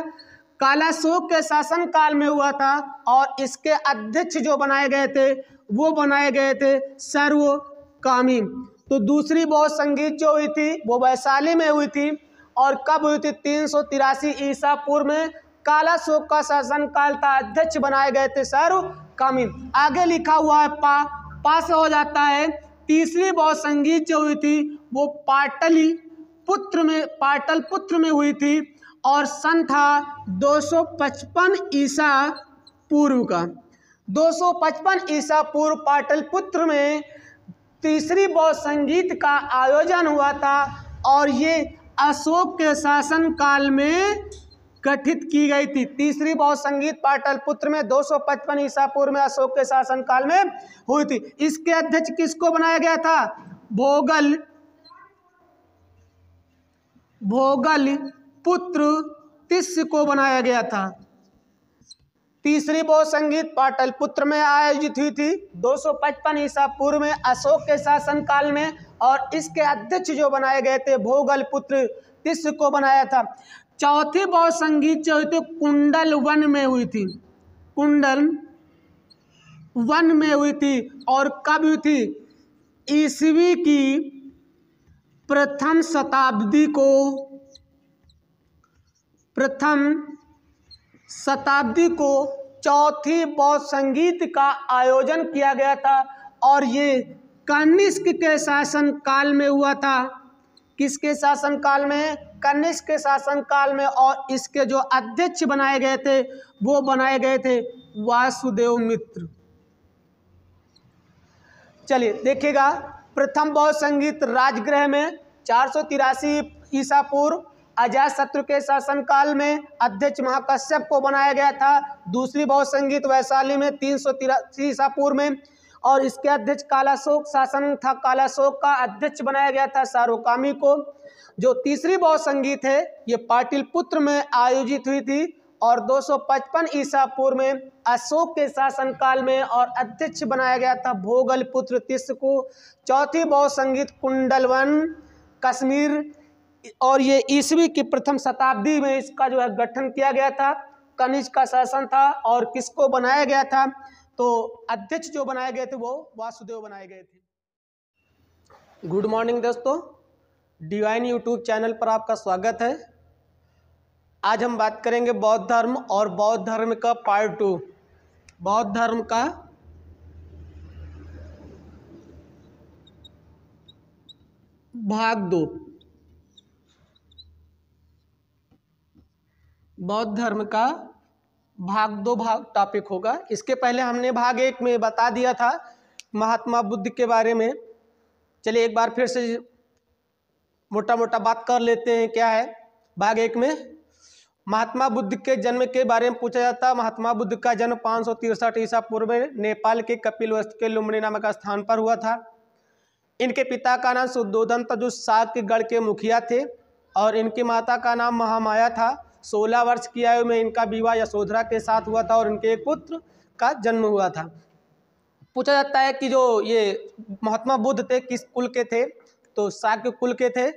कालाशोक के शासन काल में हुआ था। और इसके अध्यक्ष जो बनाए गए थे वो बनाए गए थे सर्वकामी। तो दूसरी बौद्ध संगीत जो हुई थी वो वैशाली में हुई थी। और कब हुई थी? 383 ईसा पूर्व में। कालाशोक का शासन काल था, अध्यक्ष बनाए गए थे सर्वकामी। आगे लिखा हुआ है पा से हो जाता है। तीसरी बौद्ध संगीत जो हुई थी वो पाटलिपुत्र में हुई थी। और सन था 255 ईसा पूर्व का। 255 ईसा पूर्व पाटलिपुत्र में तीसरी बौद्ध संगीत का आयोजन हुआ था। और ये अशोक के शासन काल में गठित की गई थी। तीसरी बौद्ध संगीत पाटलिपुत्र में 255 ईसा पूर्व में अशोक के शासन काल में हुई थी। इसके अध्यक्ष किसको बनाया गया था? भोगल पुत्र तिस्य को बनाया गया था। तीसरी बौद्ध संगीत पाटलिपुत्र में आयोजित हुई थी 255 ईसा पूर्व में अशोक के शासन काल में। और इसके अध्यक्ष जो बनाए गए थे भोगल पुत्र तिस्य को बनाया था। चौथी बौद्ध संगीत जो हुई थी कुंडल वन में हुई थी। कुंडल वन में हुई थी। और कब हुई थी? ईसवी की प्रथम शताब्दी को चौथी बौद्ध संगीत का आयोजन किया गया था। और ये कनिष्क के शासन काल में हुआ था। किसके शासन काल में? कनिष्क के शासन काल में। और इसके जो अध्यक्ष बनाए गए थे वो बनाए गए थे वासुदेव मित्र। चलिए देखिएगा, प्रथम बौद्ध संगीत राजगृह में 483 ईसा पूर्व अजातशत्रु के शासन काल में अध्यक्ष महाकश्यप को बनाया गया था। दूसरी बौद्ध संगीत वैशाली में 383 ईसा पूर्व में। और इसके अध्यक्ष कालाशोक शासन था। कालाशोक का अध्यक्ष बनाया गया था सर्वकामी को। जो तीसरी बौद्ध संगीत है ये पाटलिपुत्र में आयोजित हुई थी। और 255 ईसा पूर्व में अशोक के शासन काल में। और अध्यक्ष बनाया गया था भोगल पुत्र तिस्य को। चौथी बौद्ध संगीत कुंडलवन कश्मीर। और ये ईसवी की प्रथम शताब्दी में इसका जो है गठन किया गया था। कनिष्क का शासन था। और किसको बनाया गया था? तो अध्यक्ष जो बनाए गए थे वो वासुदेव बनाए गए थे। गुड मॉर्निंग दोस्तों, डिवाइन यूट्यूब चैनल पर आपका स्वागत है। आज हम बात करेंगे बौद्ध धर्म और बौद्ध धर्म का पार्ट 2। बौद्ध धर्म का भाग 2। बौद्ध धर्म का भाग 2 टॉपिक होगा। इसके पहले हमने भाग 1 में बता दिया था महात्मा बुद्ध के बारे में। चलिए एक बार फिर से मोटा मोटा बात कर लेते हैं। क्या है भाग 1 में? महात्मा बुद्ध के जन्म के बारे में पूछा जाता है। महात्मा बुद्ध का जन्म 563 ईसा पूर्व में नेपाल के कपिलवस्तु के लुम्बिनी नामक स्थान पर हुआ था। इनके पिता का नाम शुद्धोधन था जो साक्यगढ़ के मुखिया थे। और इनकी माता का नाम महामाया था। 16 वर्ष की आयु में इनका विवाह यशोधरा के साथ हुआ था। और इनके एक पुत्र का जन्म हुआ था। पूछा जाता है कि जो ये महात्मा बुद्ध थे किस कुल के थे? तो शाक्य कुल के थे।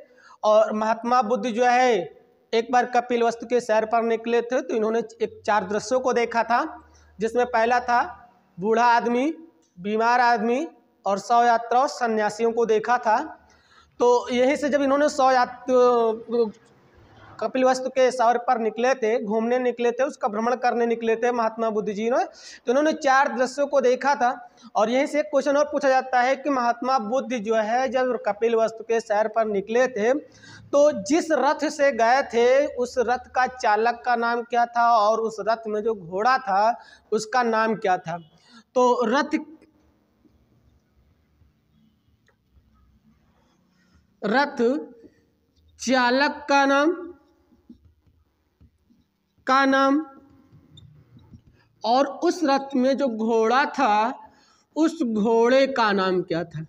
और महात्मा बुद्ध जो है एक बार कपिलवस्तु के सैर पर निकले थे तो इन्होंने 4 दृश्यों को देखा था। जिसमें पहला था बूढ़ा आदमी, बीमार आदमी और 100 यात्रा और सन्यासियों को देखा था। तो यहीं से जब इन्होंने 100 कपिलवस्तु के सर पर निकले थे, घूमने निकले थे, उसका भ्रमण करने निकले थे महात्मा बुद्ध जी ने। तो उन्होंने 4 दृश्यों को देखा था। और यहीं से एक क्वेश्चन और पूछा जाता है कि महात्मा बुद्ध जो है जब कपिलवस्तु के सैर पर निकले थे तो जिस रथ से गए थे उस रथ का चालक का नाम क्या था और उस रथ में जो घोड़ा था उसका नाम क्या था। तो रथ चालक का नाम और उस रथ में जो घोड़ा था उस घोड़े का नाम क्या था।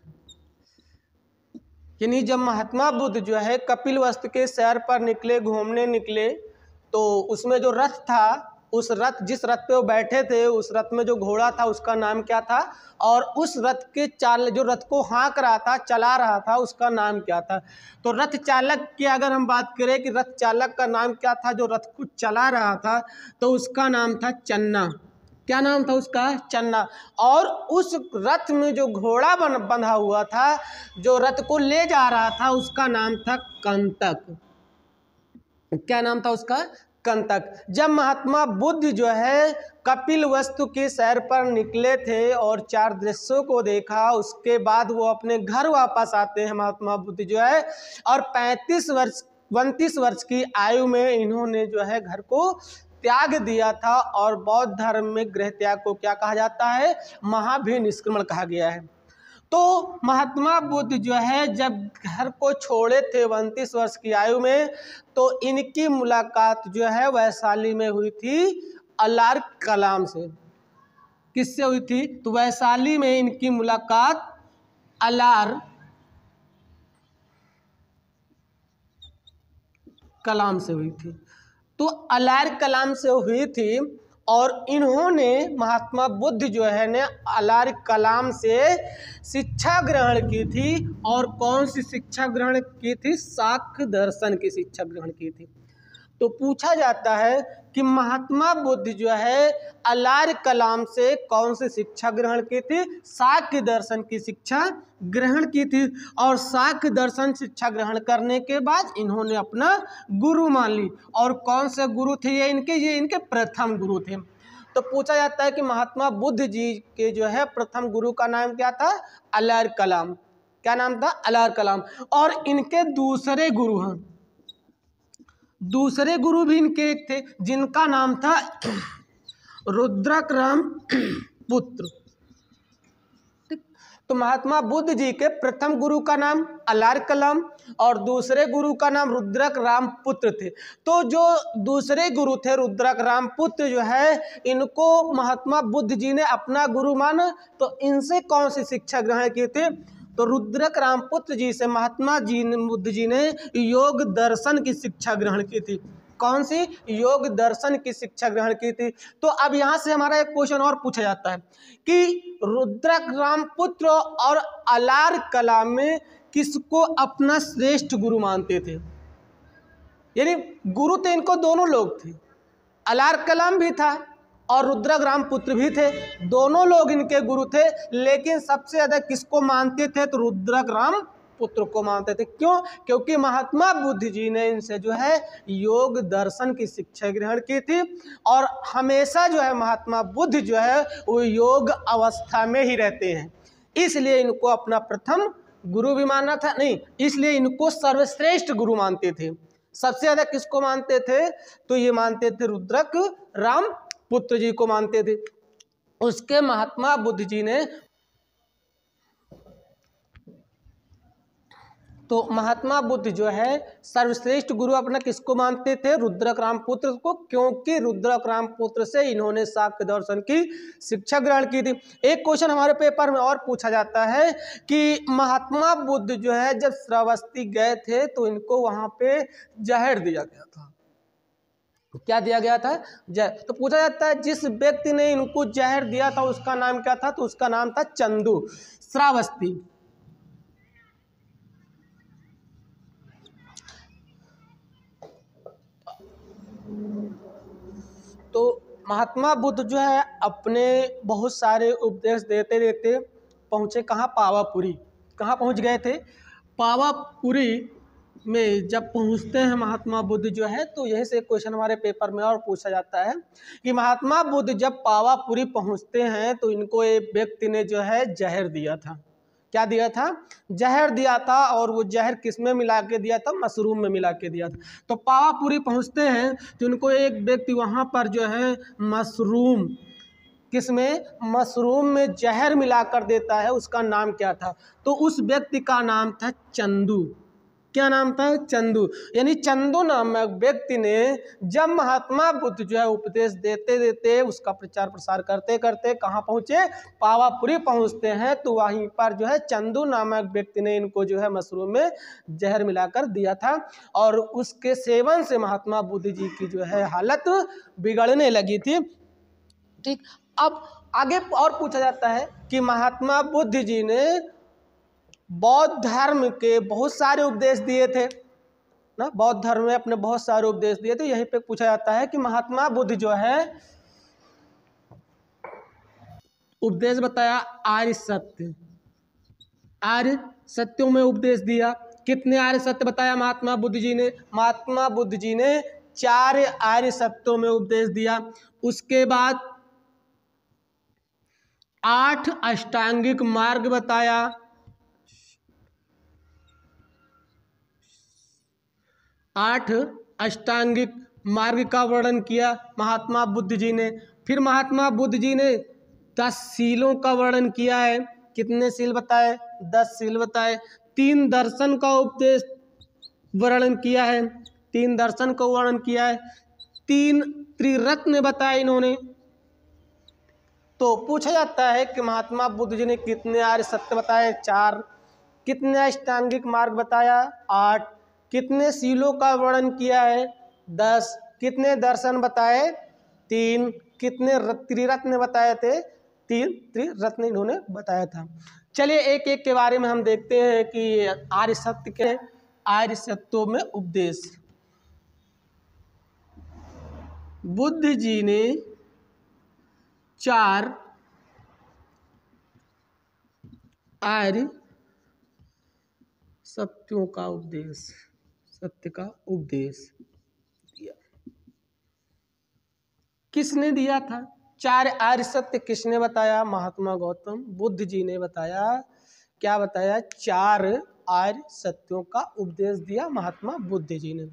यानी जब महात्मा बुद्ध जो है कपिलवस्तु के सैर पर निकले, घूमने निकले, तो उसमें जो रथ था, उस रथ जिस रथ पे वो बैठे थे उस रथ में जो घोड़ा था उसका नाम क्या था और उस रथ के जो रथ को हाँक रहा था, चला रहा था, उसका नाम क्या था। तो रथ चालक की अगर हम बात करें कि रथ चालक का नाम क्या था जो रथ को चला रहा था, तो उसका नाम था चन्ना। क्या नाम था उसका? चन्ना। और उस रथ में जो घोड़ा बंधा हुआ था, जो रथ को ले जा रहा था, उसका नाम था कंतक। क्या नाम था उसका? कंतक। जब महात्मा बुद्ध जो है कपिलवस्तु की सैर पर निकले थे और 4 दृश्यों को देखा, उसके बाद वो अपने घर वापस आते हैं महात्मा बुद्ध जो है, और 32 वर्ष की आयु में इन्होंने जो है घर को त्याग दिया था। और बौद्ध धर्म में गृह त्याग को क्या कहा जाता है? महाभिनिष्क्रमण कहा गया है। तो महात्मा बुद्ध जो है जब घर को छोड़े थे 32 वर्ष की आयु में, तो इनकी मुलाकात जो है वैशाली में हुई थी अलार कलाम से। किससे हुई थी? तो वैशाली में इनकी मुलाकात अलार कलाम से हुई थी। तो अलार कलाम से हुई थी और इन्होंने महात्मा बुद्ध जो है ने अलार कलाम से शिक्षा ग्रहण की थी। और कौन सी शिक्षा ग्रहण की थी? सांख्य दर्शन की शिक्षा ग्रहण की थी। तो पूछा जाता है कि महात्मा बुद्ध जो है अलार कलाम से कौन सी शिक्षा ग्रहण की थी? सांख्य दर्शन की शिक्षा ग्रहण की थी। और सांख्य दर्शन शिक्षा ग्रहण करने के बाद इन्होंने अपना गुरु मान ली। और कौन से गुरु थे ये इनके प्रथम गुरु थे। तो पूछा जाता है कि महात्मा बुद्ध जी के जो है प्रथम गुरु का नाम क्या था? अलार कलाम। क्या नाम था? अलार कलाम। और इनके दूसरे गुरु हैं, दूसरे गुरु भी इनके एक थे जिनका नाम था रुद्रक राम पुत्र। तो महात्मा बुद्ध जी के प्रथम गुरु का नाम अलार कलाम और दूसरे गुरु का नाम रुद्रक राम पुत्र थे। तो जो दूसरे गुरु थे रुद्रक राम पुत्र जो है, इनको महात्मा बुद्ध जी ने अपना गुरु माना। तो इनसे कौन सी शिक्षा ग्रहण की थी? तो रुद्रक राम पुत्र जी से महात्मा बुद्ध जी ने योग दर्शन की शिक्षा ग्रहण की थी। कौन सी? योग दर्शन की शिक्षा ग्रहण की थी। तो अब यहाँ से हमारा एक क्वेश्चन और पूछा जाता है कि रुद्रक राम पुत्र और अलार कलाम में किसको अपना श्रेष्ठ गुरु मानते थे? यानी गुरु तो इनको दोनों लोग थे, अलार कलाम भी था और रुद्रक राम पुत्र भी थे, दोनों लोग इनके गुरु थे। लेकिन सबसे ज्यादा किसको मानते थे? तो रुद्रक राम पुत्र को मानते थे। क्यों? क्योंकि महात्मा बुद्ध जी ने इनसे जो है योग दर्शन की शिक्षा ग्रहण की थी। और हमेशा जो है महात्मा बुद्ध जो है वो योग अवस्था में ही रहते हैं, इसलिए इनको अपना प्रथम गुरु भी मानना था। नहीं, इसलिए इनको सर्वश्रेष्ठ गुरु मानते थे। सबसे ज्यादा किसको मानते थे? तो ये मानते थे रुद्रक राम पुत्र जी को मानते थे। उसके महात्मा बुद्ध जी ने, तो महात्मा बुद्ध जो है सर्वश्रेष्ठ गुरु अपना किसको मानते थे? रुद्रक राम पुत्र को, क्योंकि रुद्रक राम पुत्र से इन्होंने सांख्य दर्शन की शिक्षा ग्रहण की थी। एक क्वेश्चन हमारे पेपर में और पूछा जाता है कि महात्मा बुद्ध जो है जब श्रावस्ती गए थे तो इनको वहां पे जहर दिया गया था। क्या दिया गया था? जहर। तो पूछा जाता है जिस व्यक्ति ने इनको जहर दिया था उसका नाम क्या था? तो उसका नाम था चंदू श्रावस्ती। तो महात्मा बुद्ध जो है अपने बहुत सारे उपदेश देते देते पहुँचे कहाँ? पावापुरी। कहाँ पहुँच गए थे? पावापुरी में जब पहुंचते हैं महात्मा बुद्ध जो है, तो यही से क्वेश्चन हमारे पेपर में और पूछा जाता है कि महात्मा बुद्ध जब पावापुरी पहुंचते हैं तो इनको एक व्यक्ति ने जो है जहर दिया था। क्या दिया था? जहर दिया था। और वो जहर किस में मिला के दिया था? मशरूम में मिला के दिया था। तो पावापुरी पहुंचते हैं तो इनको एक व्यक्ति वहाँ पर जो है मशरूम, किसमें? मशरूम में जहर मिलाकर देता है। उसका नाम क्या था? तो उस व्यक्ति का नाम था चंदू। क्या नाम था? चंदू। यानी चंदू नामक व्यक्ति ने जब महात्मा बुद्ध जो है उपदेश देते देते उसका प्रचार प्रसार करते करते कहाँ पहुँचे? पावापुरी पहुँचते हैं। तो वहीं पर जो है चंदू नामक व्यक्ति ने इनको जो है मशरूम में जहर मिलाकर दिया था और उसके सेवन से महात्मा बुद्ध जी की जो है हालत बिगड़ने लगी थी। ठीक, अब आगे और पूछा जाता है कि महात्मा बुद्ध जी ने बौद्ध धर्म के बहुत सारे उपदेश दिए थे ना, बौद्ध धर्म में अपने बहुत सारे उपदेश दिए थे। यहीं पे पूछा जाता है कि महात्मा बुद्ध जो है उपदेश बताया आर्य सत्य, आर्य सत्यों में उपदेश दिया। कितने आर्य सत्य बताया महात्मा बुद्ध जी ने? महात्मा बुद्ध जी ने 4 आर्य सत्यों में उपदेश दिया। उसके बाद 8 अष्टांगिक मार्ग बताया, 8 अष्टांगिक मार्ग का वर्णन किया महात्मा बुद्ध जी ने। फिर महात्मा बुद्ध जी ने 10 शीलों का वर्णन किया है। कितने शील बताए? 10 शील बताए। 3 दर्शन का उपदेश वर्णन किया है, 3 दर्शन का वर्णन किया है। 3 त्रिरत्न बताए इन्होंने। तो पूछा जाता है कि महात्मा बुद्ध जी ने कितने आर्य सत्य बताए? 4। कितने अष्टांगिक मार्ग बताया? 8। कितने शीलों का वर्णन किया है? 10। कितने दर्शन बताए? 3। कितने त्रिरत्न बताए थे? 3 त्रिरत्न इन्होंने बताया था। चलिए एक एक के बारे में हम देखते हैं कि आर्य सत्य के, आर्य सत्यों में उपदेश। बुद्ध जी ने 4 आर्य सत्यों का उपदेश, सत्य का उपदेश दिया। किसने दिया था? 4 आर्य सत्य किसने बताया? महात्मा गौतम बुद्ध जी ने बताया। क्या बताया? 4 आर्य सत्यों का उपदेश दिया महात्मा बुद्ध जी ने।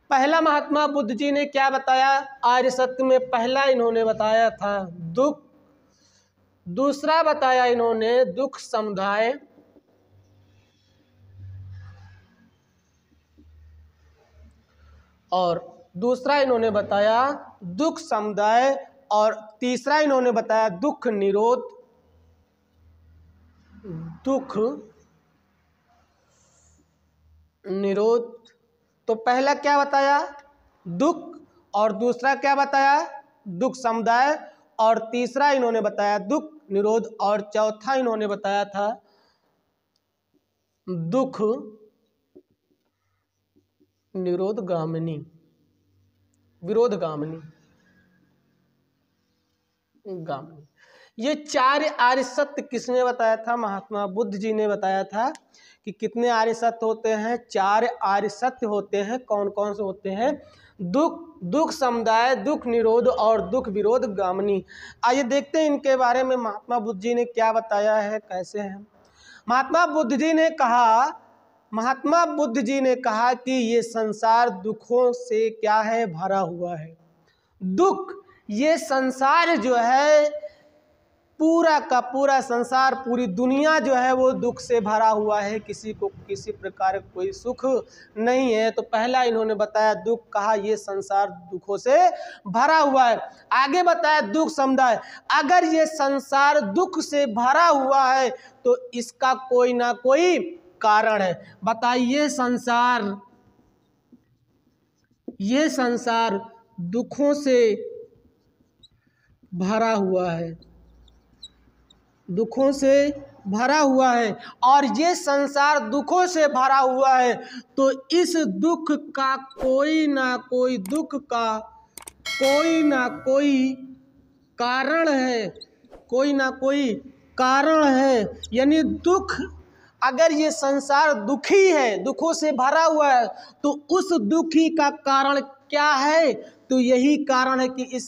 पहला महात्मा बुद्ध जी ने क्या बताया? आर्य सत्य में पहला इन्होंने बताया था दुख। दूसरा बताया इन्होंने दुख समुदाय। और दूसरा इन्होंने बताया दुख समुदाय। और तीसरा इन्होंने बताया दुख निरोध। दुख निरोध। तो पहला क्या बताया? दुख। और दूसरा क्या बताया? दुख समुदाय। और तीसरा इन्होंने बताया दुख निरोध। और चौथा इन्होंने बताया था दुख निरोधगामिनी, विरोधगामिनी गामिनी। ये 4 आर्य सत्य किसने बताया था? महात्मा बुद्ध जी ने बताया था कि कितने आर्य सत्य होते हैं? 4 आर्य सत्य होते हैं। कौन कौन से होते हैं? दुख, दुख समुदाय, दुख निरोध और दुख विरोध गामिनी। आइए देखते हैं इनके बारे में महात्मा बुद्ध जी ने क्या बताया है, कैसे है। महात्मा बुद्ध जी ने कहा, महात्मा बुद्ध जी ने कहा कि ये संसार दुखों से क्या है? भरा हुआ है। दुख, ये संसार जो है, पूरा का पूरा संसार, पूरी दुनिया जो है वो दुख से भरा हुआ है। किसी को किसी प्रकार कोई सुख नहीं है। तो पहला इन्होंने बताया दुख, कहा ये संसार दुखों से भरा हुआ है। आगे बताया दुख समुदाय। अगर ये संसार दुख से भरा हुआ है तो इसका कोई ना कोई कारण है। बताइए संसार, ये संसार दुखों से भरा हुआ है, दुखों से भरा हुआ है। और ये संसार दुखों से भरा हुआ है तो इस दुख का कोई ना कोई, दुख का कोई ना कोई कारण है, कोई ना कोई कारण है। यानी दुख अगर ये संसार दुखी है, दुखों से भरा हुआ है, तो उस दुखी का कारण क्या है? तो यही कारण है कि ये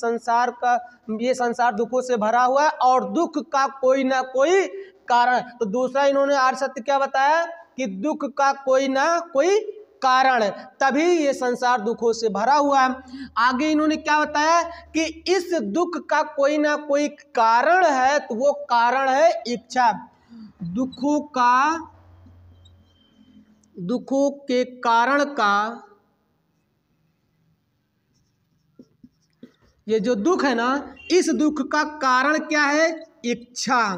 संसार दुखों से भरा हुआ है और दुख का कोई ना कोई कारण। तो दूसरा इन्होंने आर्य सत्य क्या बताया कि दुख का कोई ना कोई कारण है, तभी ये संसार दुखों से भरा हुआ है। आगे इन्होंने क्या बताया कि इस दुख का कोई ना कोई कारण है, तो वो कारण है इच्छा। दुखों के कारण का, ये जो दुख है ना, इस दुख का कारण क्या है? इच्छा।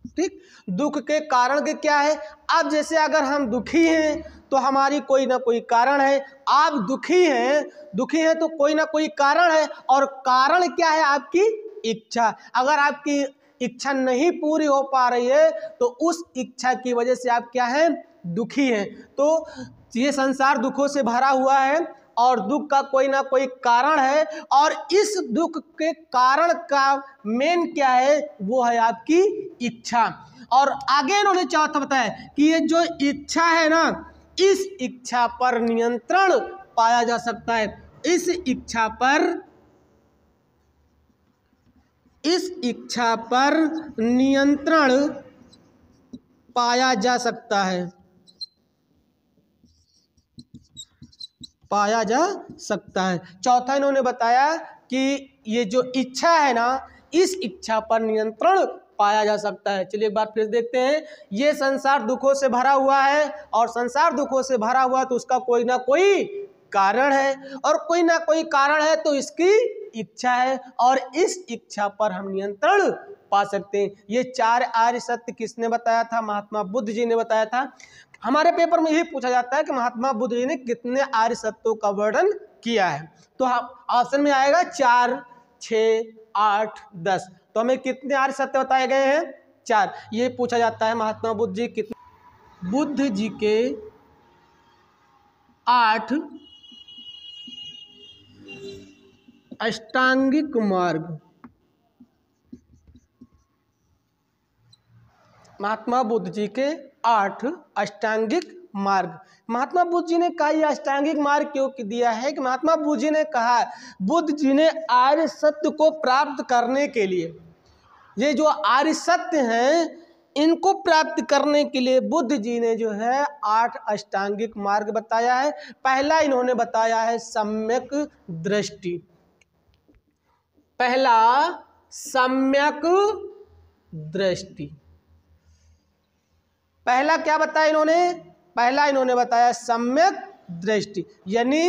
ठीक, दुख के कारण के क्या है? अब जैसे अगर हम दुखी हैं तो हमारी कोई ना कोई कारण है। आप दुखी हैं तो कोई ना कोई कारण है, और कारण क्या है? आपकी इच्छा। अगर आपकी इच्छा नहीं पूरी हो पा रही है तो उस इच्छा की वजह से आप क्या हैं? दुखी हैं। तो ये संसार दुखों से भरा हुआ है और दुख का कोई ना कोई कारण है, और इस दुख के कारण का मेन क्या है? वो है आपकी इच्छा। और आगे इन्होंने चौथा बताया कि ये जो इच्छा है ना, इस इच्छा पर नियंत्रण पाया जा सकता है। इस इच्छा पर नियंत्रण पाया जा सकता है, चौथा इन्होंने बताया कि ये जो इच्छा है ना, इस इच्छा पर नियंत्रण पाया जा सकता है। चलिए एक बार फिर देखते हैं। ये संसार दुखों से भरा हुआ है, और संसार दुखों से भरा हुआ तो उसका कोई ना कोई कारण है, और कोई ना कोई कारण है तो इसकी इच्छा है, और इस इच्छा पर हम नियंत्रण पा सकते हैं। ये 4 आर्य सत्य किसने बताया था? महात्मा बुद्ध जी ने बताया था। हमारे पेपर में यही पूछा जाता है कि महात्मा बुद्ध जी ने कितने आर्य सत्यों का वर्णन किया है। तो ऑप्शन में आएगा 4, 6, 8, 10। तो हमें कितने आर्य सत्य बताए गए हैं? 4। ये पूछा जाता है महात्मा बुद्ध जी कितने, बुद्ध जी के 8 अष्टांगिक मार्ग, महात्मा बुद्ध जी के 8 अष्टांगिक मार्ग। महात्मा बुद्ध जी ने कहा यह अष्टांगिक मार्ग क्यों दिया है? कि महात्मा बुद्ध जी ने कहा, बुद्ध जी ने आर्य सत्य को प्राप्त करने के लिए, ये जो आर्य सत्य हैं इनको प्राप्त करने के लिए बुद्ध जी ने जो है 8 अष्टांगिक मार्ग बताया है। पहला इन्होंने बताया है सम्यक दृष्टि। पहला सम्यक दृष्टि। पहला क्या बताया इन्होंने? पहला इन्होंने बताया सम्यक दृष्टि, यानी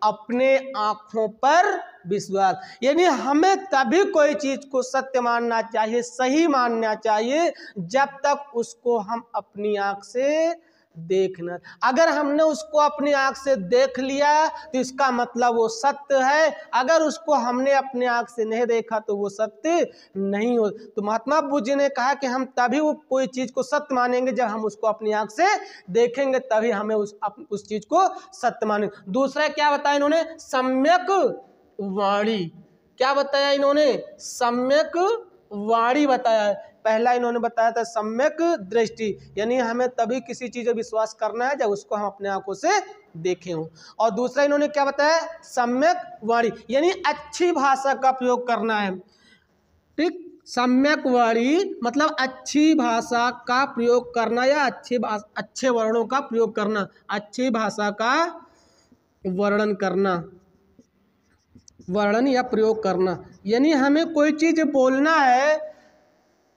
अपने आँखों पर विश्वास। यानी हमें तभी कोई चीज को सत्य मानना चाहिए, सही मानना चाहिए, जब तक उसको हम अपनी आँख से देखना। अगर हमने उसको अपनी आँख से देख लिया तो इसका मतलब वो सत्य है, अगर उसको हमने अपनी आँख से नहीं देखा तो वो सत्य नहीं हो। तो महात्मा बुद्ध जी ने कहा कि हम तभी वो कोई चीज को सत्य मानेंगे जब हम उसको अपनी आँख से देखेंगे, तभी हमें उस चीज को सत्य मानेंगे। दूसरा क्या बताया इन्होंने? सम्यक वाणी। क्या बताया इन्होंने? सम्यक वाणी बताया। पहला इन्होंने बताया था सम्यक दृष्टि, यानी हमें तभी किसी चीज पर विश्वास करना है जब उसको हम अपने आंखों से देखे हों। और दूसरा इन्होंने क्या बताया? सम्यक वाणी, यानी अच्छी भाषा का प्रयोग करना है। ठीक, सम्यक वाणी मतलब अच्छी भाषा का प्रयोग करना, या अच्छे वर्णों का प्रयोग करना, अच्छी भाषा का वर्णन करना, वर्णन या प्रयोग करना। यानी हमें कोई चीज बोलना है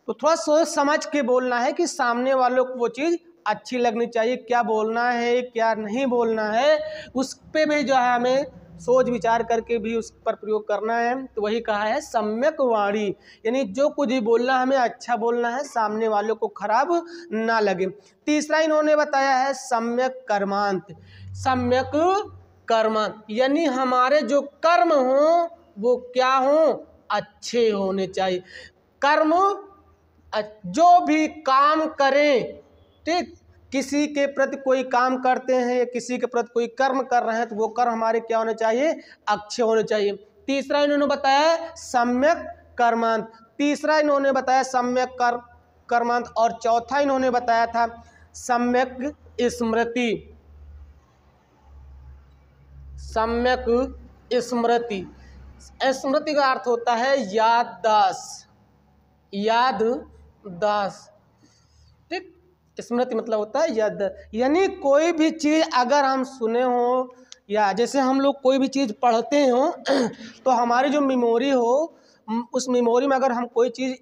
तो थोड़ा सोच समझ के बोलना है कि सामने वालों को वो चीज़ अच्छी लगनी चाहिए। क्या बोलना है, क्या नहीं बोलना है, उस पे भी जो है हमें सोच विचार करके भी उस पर प्रयोग करना है। तो वही कहा है सम्यक वाणी, यानी जो कुछ भी बोलना हमें अच्छा बोलना है, सामने वालों को खराब ना लगे। तीसरा इन्होंने बताया है सम्यक कर्मांत। सम्यक कर्मांत यानी हमारे जो कर्म हों वो क्या हों? अच्छे होने चाहिए। कर्म जो भी काम करें, ठीक, किसी के प्रति कोई काम करते हैं या किसी के प्रति कोई कर्म कर रहे हैं तो वो कर्म हमारे क्या होने चाहिए? अच्छे होने चाहिए। तीसरा इन्होंने बताया सम्यक कर्मांत। तीसरा इन्होंने बताया सम्यक कर्मांत, और चौथा इन्होंने बताया था सम्यक स्मृति। सम्यक स्मृति, स्मृति का अर्थ होता है याददाश्त, याददाश्त। ठीक, स्मृति मतलब होता है याददाश्त। यानी कोई भी चीज़ अगर हम सुने हो या जैसे हम लोग कोई भी चीज़ पढ़ते हो तो हमारी जो मेमोरी हो, उस मेमोरी में अगर हम कोई चीज़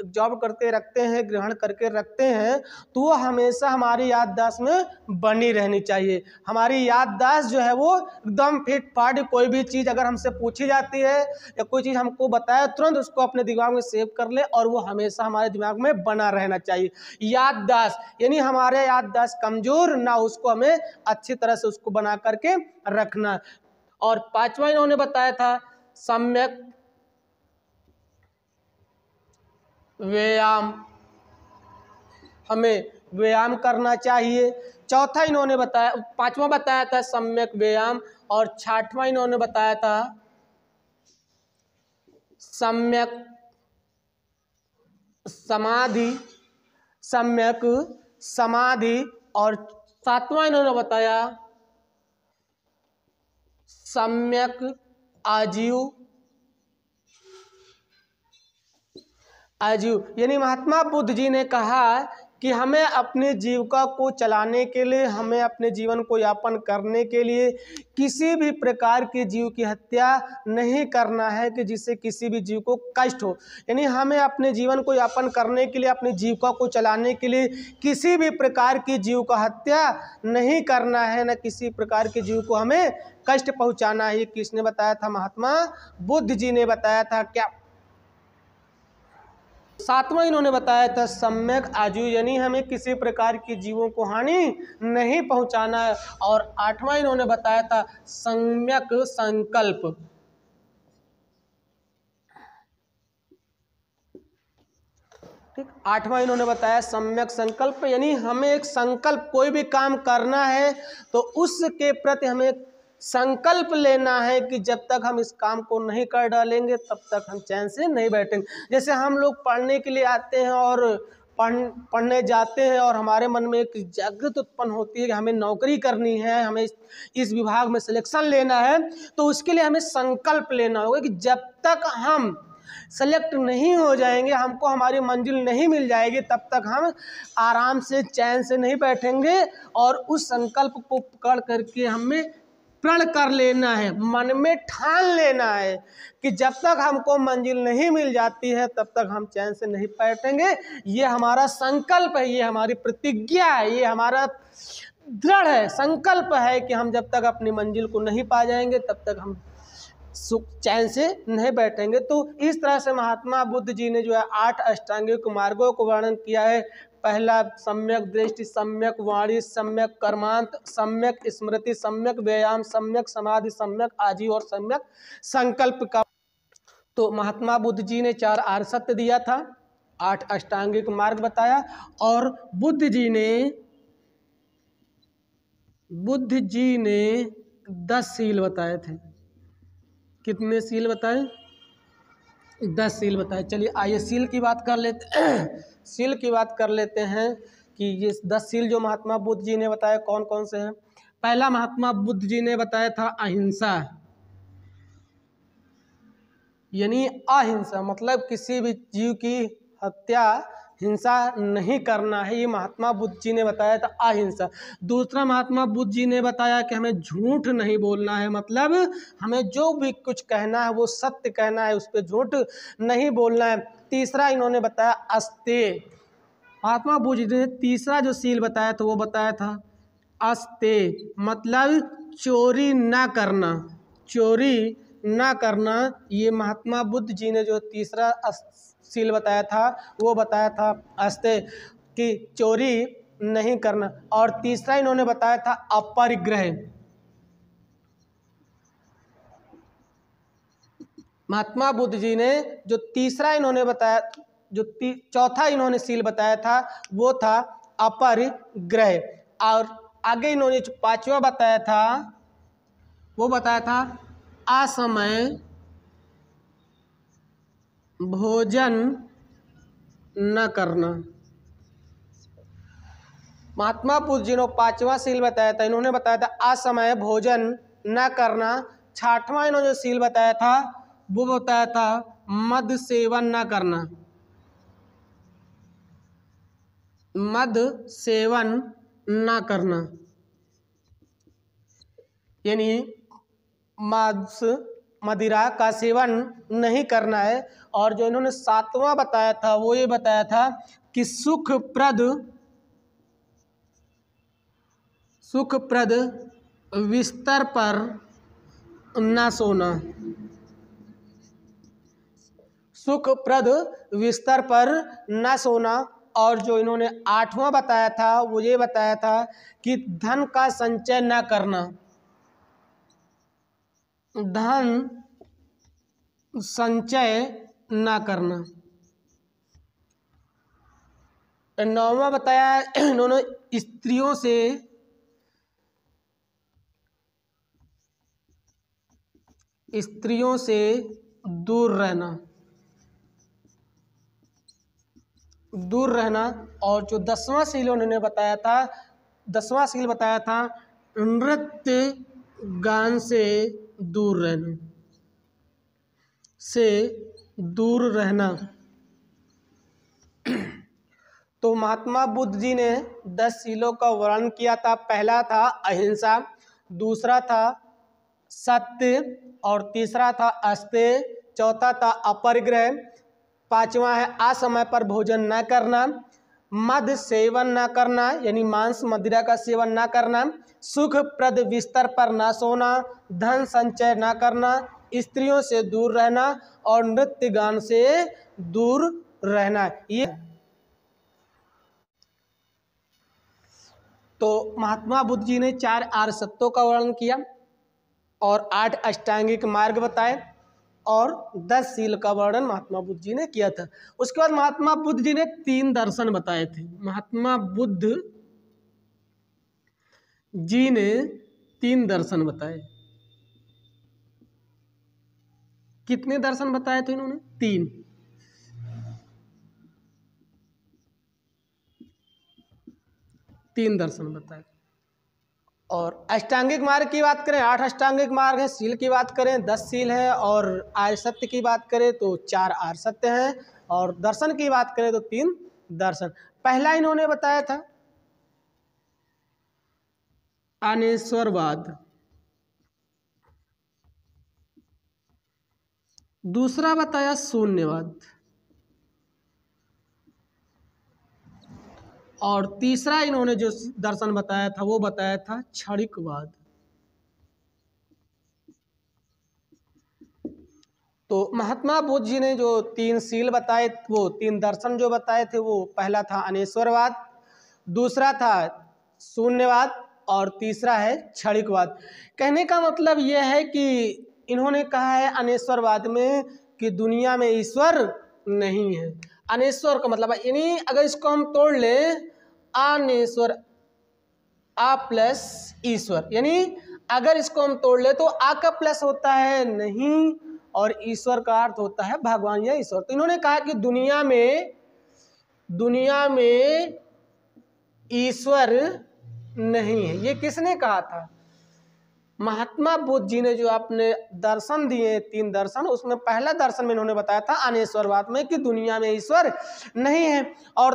जॉब करके रखते हैं, ग्रहण करके रखते हैं, तो वो हमेशा हमारी याददाश्त में बनी रहनी चाहिए। हमारी याददाश्त जो है वो एकदम फिट फाट, कोई भी चीज़ अगर हमसे पूछी जाती है या कोई चीज़ हमको बताया, तुरंत उसको अपने दिमाग में सेव कर ले और वो हमेशा हमारे दिमाग में बना रहना चाहिए। याददाश्त यानी हमारे याददाश्त कमज़ोर ना, उसको हमें अच्छी तरह से उसको बना करके रखना। और पांचवा इन्होंने बताया था सम्यक व्यायाम, हमें व्यायाम करना चाहिए। चौथा इन्होंने बताया, पांचवा बताया था सम्यक व्यायाम, और छठवां इन्होंने बताया था सम्यक समाधि, सम्यक समाधि, और सातवां इन्होंने बताया सम्यक आजीव। आजीव यानी महात्मा बुद्ध जी ने कहा कि हमें अपने जीविका को चलाने के लिए, हमें अपने जीवन को यापन करने के लिए किसी भी प्रकार की जीव की हत्या नहीं करना है कि जिससे किसी भी जीव को कष्ट हो। यानी हमें अपने जीवन को यापन करने के लिए, अपनी जीविका को चलाने के लिए किसी भी प्रकार की जीव का हत्या नहीं करना है, न किसी प्रकार के जीव को हमें कष्ट पहुंचाना है। ये किसने बताया था? महात्मा बुद्ध जी ने बताया था। क्या सातवां इन्होंने बताया था सम्यक आजीव, यानी हमें किसी प्रकार की जीवों को हानि नहीं पहुंचाना है। और आठवां इन्होंने बताया था सम्यक संकल्प। ठीक, आठवां इन्होंने बताया सम्यक संकल्प, यानी हमें एक संकल्प, कोई भी काम करना है तो उसके प्रति हमें संकल्प लेना है कि जब तक हम इस काम को नहीं कर डालेंगे तब तक हम चैन से नहीं बैठेंगे। जैसे हम लोग पढ़ने के लिए आते हैं और पढ़ने जाते हैं और हमारे मन में एक जागृत उत्पन्न होती है कि हमें नौकरी करनी है, हमें इस विभाग में सिलेक्शन लेना है, तो उसके लिए हमें संकल्प लेना होगा कि जब तक हम सेलेक्ट नहीं हो जाएंगे, हमको हमारी मंजिल नहीं मिल जाएगी, तब तक हम आराम से चैन से नहीं बैठेंगे। और उस संकल्प को पकड़ करके हमें प्रण कर लेना है, मन में ठान लेना है कि जब तक हमको मंजिल नहीं मिल जाती है तब तक हम चैन से नहीं बैठेंगे। ये हमारा संकल्प है, ये हमारी प्रतिज्ञा है, ये हमारा दृढ़ है संकल्प है कि हम जब तक अपनी मंजिल को नहीं पा जाएंगे तब तक हम सुख चैन से नहीं बैठेंगे। तो इस तरह से महात्मा बुद्ध जी ने जो है 8 अष्टांगिक मार्गों को वर्णन किया है। पहला सम्यक दृष्टि, सम्यक वाणी, सम्यक कर्मांत, सम्यक स्मृति, सम्यक व्यायाम, सम्यक समाधि, सम्यक आजीव और सम्यक संकल्प का। तो महात्मा बुद्ध जी ने 4 आर्य सत्य दिया था, 8 अष्टांगिक मार्ग बताया, और बुद्ध जी ने 10 सील बताए थे। कितने सील बताए? 10 सील बताए। चलिए आइए सील की बात कर लेते सील की बात कर लेते हैं कि ये 10 सील जो महात्मा बुद्ध जी ने बताया कौन कौन से हैं। पहला महात्मा बुद्ध जी ने बताया था अहिंसा, यानी अहिंसा मतलब किसी भी जीव की हत्या, हिंसा नहीं करना है, ये महात्मा बुद्ध जी ने बताया था अहिंसा। दूसरा महात्मा बुद्ध जी ने बताया कि हमें झूठ नहीं बोलना है, मतलब हमें जो भी कुछ कहना है वो सत्य कहना है, उस पर झूठ नहीं बोलना है। तीसरा इन्होंने बताया अस्तेय, महात्मा बुद्ध जी ने तीसरा जो सील बताया था वो बताया था अस्तेय, मतलब चोरी ना करना, चोरी ना करना। ये महात्मा बुद्ध जी ने जो तीसरा सील बताया था वो बताया था अस्तेय, कि चोरी नहीं करना। और तीसरा इन्होंने बताया था अपरिग्रह। महात्मा बुद्ध जी ने जो तीसरा इन्होंने बताया, जो चौथा इन्होंने सील बताया था वो था अपरिग्रह। और आगे इन्होंने जो 5वां बताया था वो बताया था असमय भोजन न करना। महात्मा बुद्ध जी ने पांचवा सील बताया था, इन्होंने बताया था असमय भोजन न करना। छठवां इन्होंने जो सील बताया था वो बताया था मद सेवन न करना, मद सेवन न करना, यानी मांस मदिरा का सेवन नहीं करना है। और जो इन्होंने सातवां बताया था वो ये बताया था कि सुखप्रद बिस्तर पर न सोना, सुखप्रद बिस्तर पर न सोना। और जो इन्होंने आठवां बताया था वो ये बताया था कि धन का संचय न करना, धन संचय न करना। नौवां बताया इन्होंने स्त्रियों से दूर रहना, दूर रहना। और जो दसवां सील उन्होंने बताया था, दसवां सील बताया था नृत्य गान से दूर रहना, से दूर रहना। तो महात्मा बुद्ध जी ने 10 सीलों का वर्णन किया था। पहला था अहिंसा, दूसरा था सत्य, और तीसरा था अस्तेय, चौथा था अपरिग्रह, पांचवा है असमय पर भोजन न करना, मद सेवन न करना यानी मांस मदिरा का सेवन न करना, सुखप्रद बिस्तर पर न सोना, धन संचय न करना, स्त्रियों से दूर रहना और नृत्य गान से दूर रहना। ये तो महात्मा बुद्ध जी ने 4 आर्य सत्यों का वर्णन किया और 8 अष्टांगिक मार्ग बताए और 10 सील का वर्णन महात्मा बुद्ध जी ने किया था। उसके बाद महात्मा बुद्ध जी ने 3 दर्शन बताए थे। महात्मा बुद्ध जी ने 3 दर्शन बताए। कितने दर्शन बताए थे इन्होंने? 3 दर्शन बताए। और अष्टांगिक मार्ग की बात करें 8 अष्टांगिक मार्ग है, सील की बात करें 10 सील है, और आर्य सत्य की बात करें तो 4 आर्य सत्य हैं, और दर्शन की बात करें तो 3 दर्शन। पहला इन्होंने बताया था अनेश्वरवाद, दूसरा बताया शून्यवाद, और तीसरा इन्होंने जो दर्शन बताया था वो बताया था क्षणिकवाद। तो महात्मा बुद्ध जी ने जो 3 सील बताए, वो 3 दर्शन जो बताए थे, वो पहला था अनेश्वरवाद, दूसरा था शून्यवाद और तीसरा है क्षणिकवाद। कहने का मतलब यह है कि इन्होंने कहा है अनेश्वरवाद में कि दुनिया में ईश्वर नहीं है। अनेश्वर का मतलब यानी अगर इसको हम तोड़ लें, अनेश्वर आ प्लस ईश्वर, यानी अगर इसको हम तोड़ ले तो आ का प्लस होता है नहीं और ईश्वर का अर्थ होता है भगवान या ईश्वर। तो इन्होंने कहा कि दुनिया में ईश्वर नहीं है। ये किसने कहा था? महात्मा बुद्ध जी ने जो अपने दर्शन दिए 3 दर्शन, उसमें पहला दर्शन में इन्होंने बताया था अनेश्वरवाद में कि दुनिया में ईश्वर नहीं है, और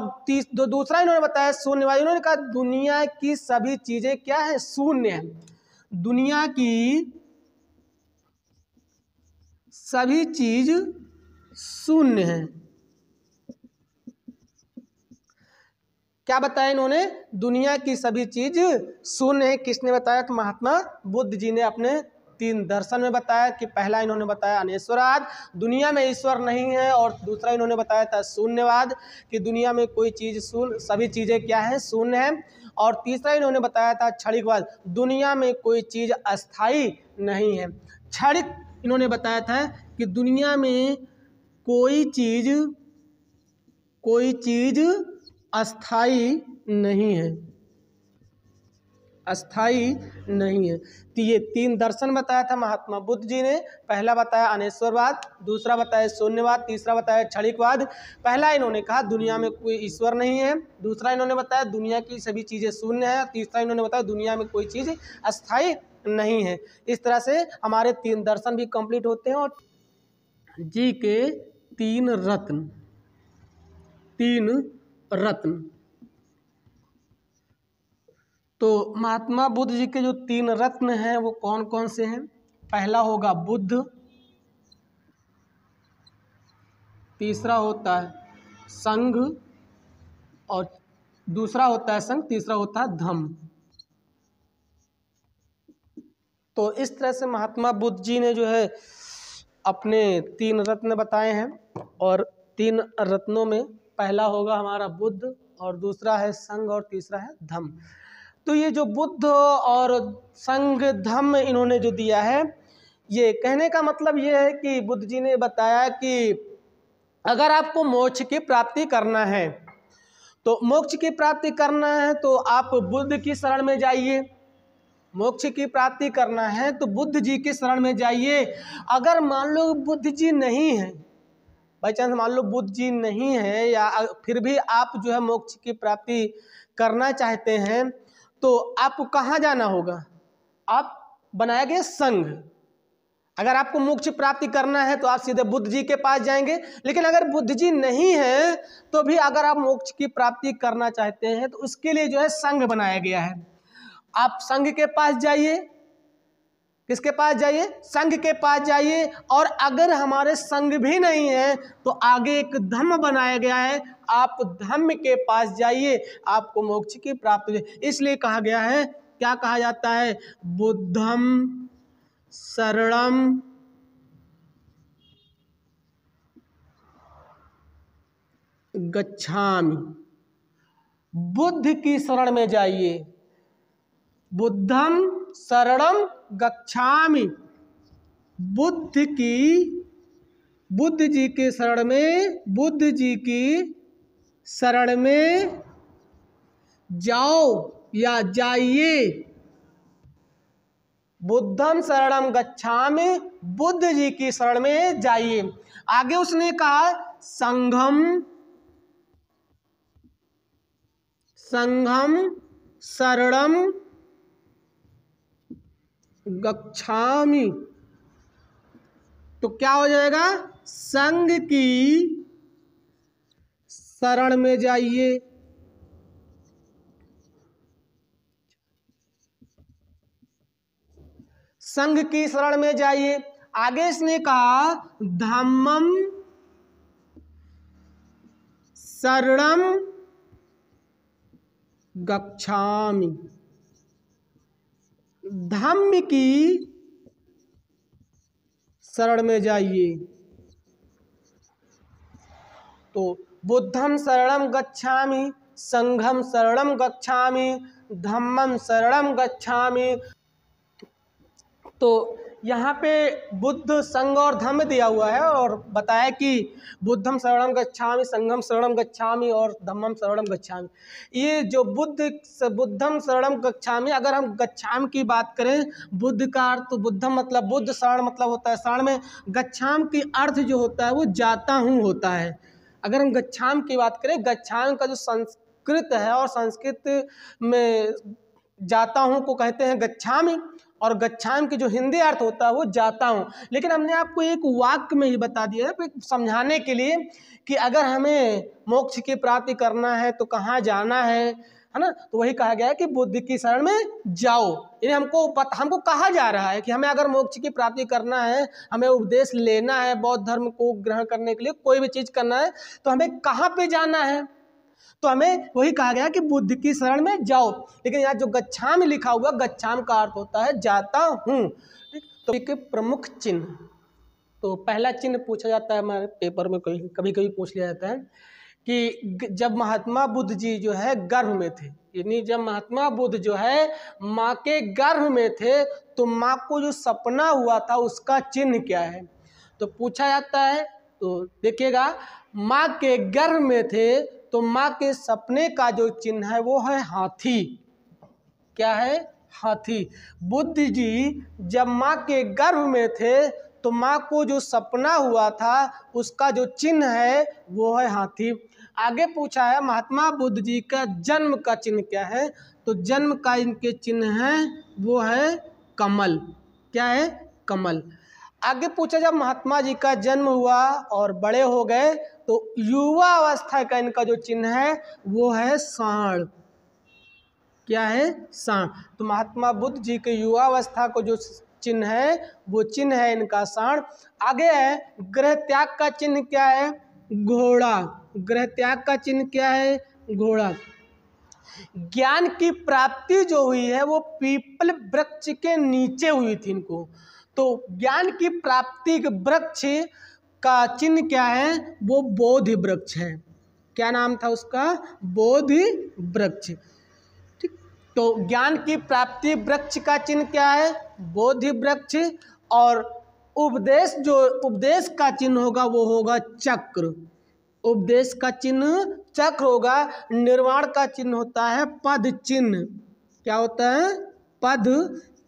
दूसरा इन्होंने बताया शून्यवाद। इन्होंने कहा दुनिया की सभी चीजें क्या है? शून्य है। दुनिया की सभी चीज शून्य है। क्या बताया इन्होंने? दुनिया की सभी चीज शून्य है। किसने बताया? तो महात्मा बुद्ध जी ने अपने 3 दर्शन में बताया कि पहला इन्होंने बताया अनेश्वरवाद, दुनिया में ईश्वर नहीं है, और दूसरा इन्होंने बताया था शून्यवाद कि दुनिया में कोई चीज शून्य, सभी चीजें क्या है? शून्य है, और तीसरा इन्होंने बताया था क्षणिकवाद, दुनिया में कोई चीज अस्थाई नहीं है। क्षणिक इन्होंने बताया था कि दुनिया में कोई चीज अस्थाई नहीं है। अस्थाई नहीं है। तो ये 3 दर्शन बताया था महात्मा बुद्ध जी ने। पहला बताया अनेश्वरवाद, दूसरा बताया शून्यवाद, तीसरा बताया क्षणिकवाद। पहला इन्होंने कहा दुनिया में कोई ईश्वर नहीं है, दूसरा इन्होंने बताया दुनिया की सभी चीज़ें शून्य है, तीसरा इन्होंने बताया दुनिया में कोई चीज़ अस्थाई नहीं है। इस तरह से हमारे 3 दर्शन भी कंप्लीट होते हैं। और जी के 3 रत्न, 3 रत्न। तो महात्मा बुद्ध जी के जो 3 रत्न हैं वो कौन कौन से हैं? पहला होगा बुद्ध, तीसरा होता है संघ, और दूसरा होता है संघ, तीसरा होता है धम्म। तो इस तरह से महात्मा बुद्ध जी ने जो है अपने 3 रत्न बताए हैं। और 3 रत्नों में पहला होगा हमारा बुद्ध, और दूसरा है संघ, और तीसरा है धम्म। तो ये जो बुद्ध और संघ धम्म इन्होंने जो दिया है, ये कहने का मतलब ये है कि बुद्ध जी ने बताया कि अगर आपको मोक्ष की प्राप्ति करना है, तो मोक्ष की प्राप्ति करना है तो आप बुद्ध की शरण में जाइए। मोक्ष की प्राप्ति करना है तो बुद्ध जी की शरण में जाइए। अगर मान लो बुद्ध जी नहीं है, बाई चांस मान लो बुद्ध जी नहीं है, या फिर भी आप जो है मोक्ष की प्राप्ति करना चाहते हैं, तो आपको कहाँ जाना होगा? आप बनाया गया संघ। अगर आपको मोक्ष प्राप्ति करना है तो आप सीधे बुद्ध जी के पास जाएंगे। लेकिन अगर बुद्ध जी नहीं है तो भी अगर आप मोक्ष की प्राप्ति करना चाहते हैं तो उसके लिए जो है संघ बनाया गया है। आप संघ के पास जाइए। किसके पास जाइए? संघ के पास जाइए। और अगर हमारे संघ भी नहीं है तो आगे एक धम्म बनाया गया है, आप धम्म के पास जाइए, आपको मोक्ष की प्राप्ति। इसलिए कहा गया है, क्या कहा जाता है? बुद्धम शरणम गच्छामि। बुद्ध की शरण में जाइए। बुद्धम शरणम गच्छामि। बुद्ध जी के शरण में, बुद्ध जी की शरण में जाओ या जाइए। बुद्धम शरणम गच्छामि, बुद्ध जी की शरण में जाइए। आगे उसने कहा संघम शरणम गच्छामि। तो क्या हो जाएगा? संघ की शरण में जाइए। संघ की शरण में जाइए। आगे इसने कहा धम्मम शरणम गच्छामि। धम्म की शरण में जाइए। तो बुद्धम शरणम गच्छामि, संघम शरणम गच्छामि, धम्मम शरणम गच्छामि। तो यहाँ पे बुद्ध, संघ और धम्म दिया हुआ है और बताया कि बुद्धम शरणम गच्छामि, संघम शरणम गच्छामि और धम्मम शरणम गच्छामि। ये जो बुद्धम शरणम गच्छामि, अगर हम गच्छाम की बात करें, बुद्ध का अर्थ, तो बुद्धम मतलब बुद्ध, शरण मतलब होता है शरण में, गच्छाम की अर्थ जो होता है वो जाता हूँ होता है। अगर हम गच्छाम की बात करें, गच्छाम का जो संस्कृत है, और संस्कृत में जाता हूँ को कहते हैं गच्छामि, और गच्छाम की जो हिंदी अर्थ होता है वो जाता हूँ। लेकिन हमने आपको एक वाक्य में ही बता दिया है समझाने के लिए कि अगर हमें मोक्ष की प्राप्ति करना है तो कहाँ जाना है ना? तो वही कहा गया है कि बुद्ध की शरण में जाओ। यानी हमको कहा जा रहा है कि हमें अगर मोक्ष की प्राप्ति करना है, हमें उपदेश लेना है, बौद्ध धर्म को ग्रहण करने के लिए कोई भी चीज़ करना है, तो हमें कहाँ पे जाना है? तो हमें वही कहा गया कि बुद्ध की शरण में जाओ। लेकिन यहाँ जो गच्छामि लिखा हुआ, गच्छाम का अर्थ होता है जाता हूँ। तो एक प्रमुख चिन्ह, तो पहला चिन्ह पूछा जाता है हमारे पेपर में, कभी कभी पूछ लिया जाता है कि जब महात्मा बुद्ध जी जो है गर्भ में थे, यानी जब महात्मा बुद्ध जो है माँ के गर्भ में थे, तो माँ को जो सपना हुआ था उसका चिन्ह क्या है? तो पूछा जाता है। तो देखिएगा, माँ के गर्भ में थे तो माँ के सपने का जो चिन्ह है वो है हाथी। क्या है? हाथी। बुद्ध जी जब माँ के गर्भ में थे तो माँ को जो सपना हुआ था उसका जो चिन्ह है वो है हाथी। आगे पूछा है महात्मा बुद्ध जी का जन्म का चिन्ह क्या है, तो जन्म का इनके चिन्ह है वो है कमल। क्या है? कमल। आगे पूछा जब महात्मा जी का जन्म हुआ और बड़े हो गए तो युवा अवस्था का इनका जो चिन्ह है वो है सांड। क्या है? सांड। तो महात्मा बुद्ध जी के युवा अवस्था को जो चिन्ह है वो चिन्ह है इनका सांड। आगे है ग्रह त्याग का चिन्ह क्या है? घोड़ा। ग्रह त्याग का चिन्ह क्या है? घोड़ा। ज्ञान की प्राप्ति जो हुई है वो पीपल वृक्ष के नीचे हुई थी इनको। तो ज्ञान की प्राप्ति के वृक्ष का चिन्ह क्या है? वो बोधि वृक्ष है। क्या नाम था उसका? बोधि वृक्ष। ठीक। तो ज्ञान की प्राप्ति वृक्ष का चिन्ह क्या है? बोधि वृक्ष। और उपदेश, जो उपदेश का चिन्ह होगा वो होगा चक्र। उपदेश का चिन्ह चक्र होगा। निर्वाण का चिन्ह होता है पद चिन्ह। क्या होता है? पद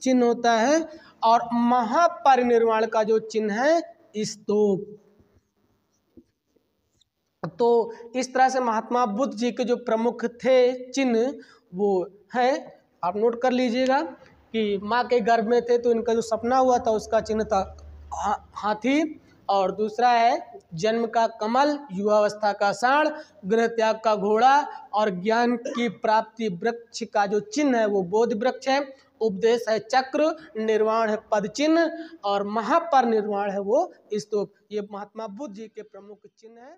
चिन्ह होता है। और महापरिनिर्वाण का जो चिन्ह है स्तूप। तो इस तरह से महात्मा बुद्ध जी के जो प्रमुख थे चिन्ह वो है, आप नोट कर लीजिएगा कि माँ के गर्भ में थे तो इनका जो सपना हुआ था उसका चिन्ह था हाथी, और दूसरा है जन्म का कमल, युवावस्था का सांड, गृह त्याग का घोड़ा, और ज्ञान की प्राप्ति वृक्ष का जो चिन्ह है वो बोधि वृक्ष है। उपदेश है चक्र, निर्वाण है पद चिन्ह, और महापरिनिर्वाण है वो स्तूप। ये महात्मा बुद्ध जी के प्रमुख चिन्ह है।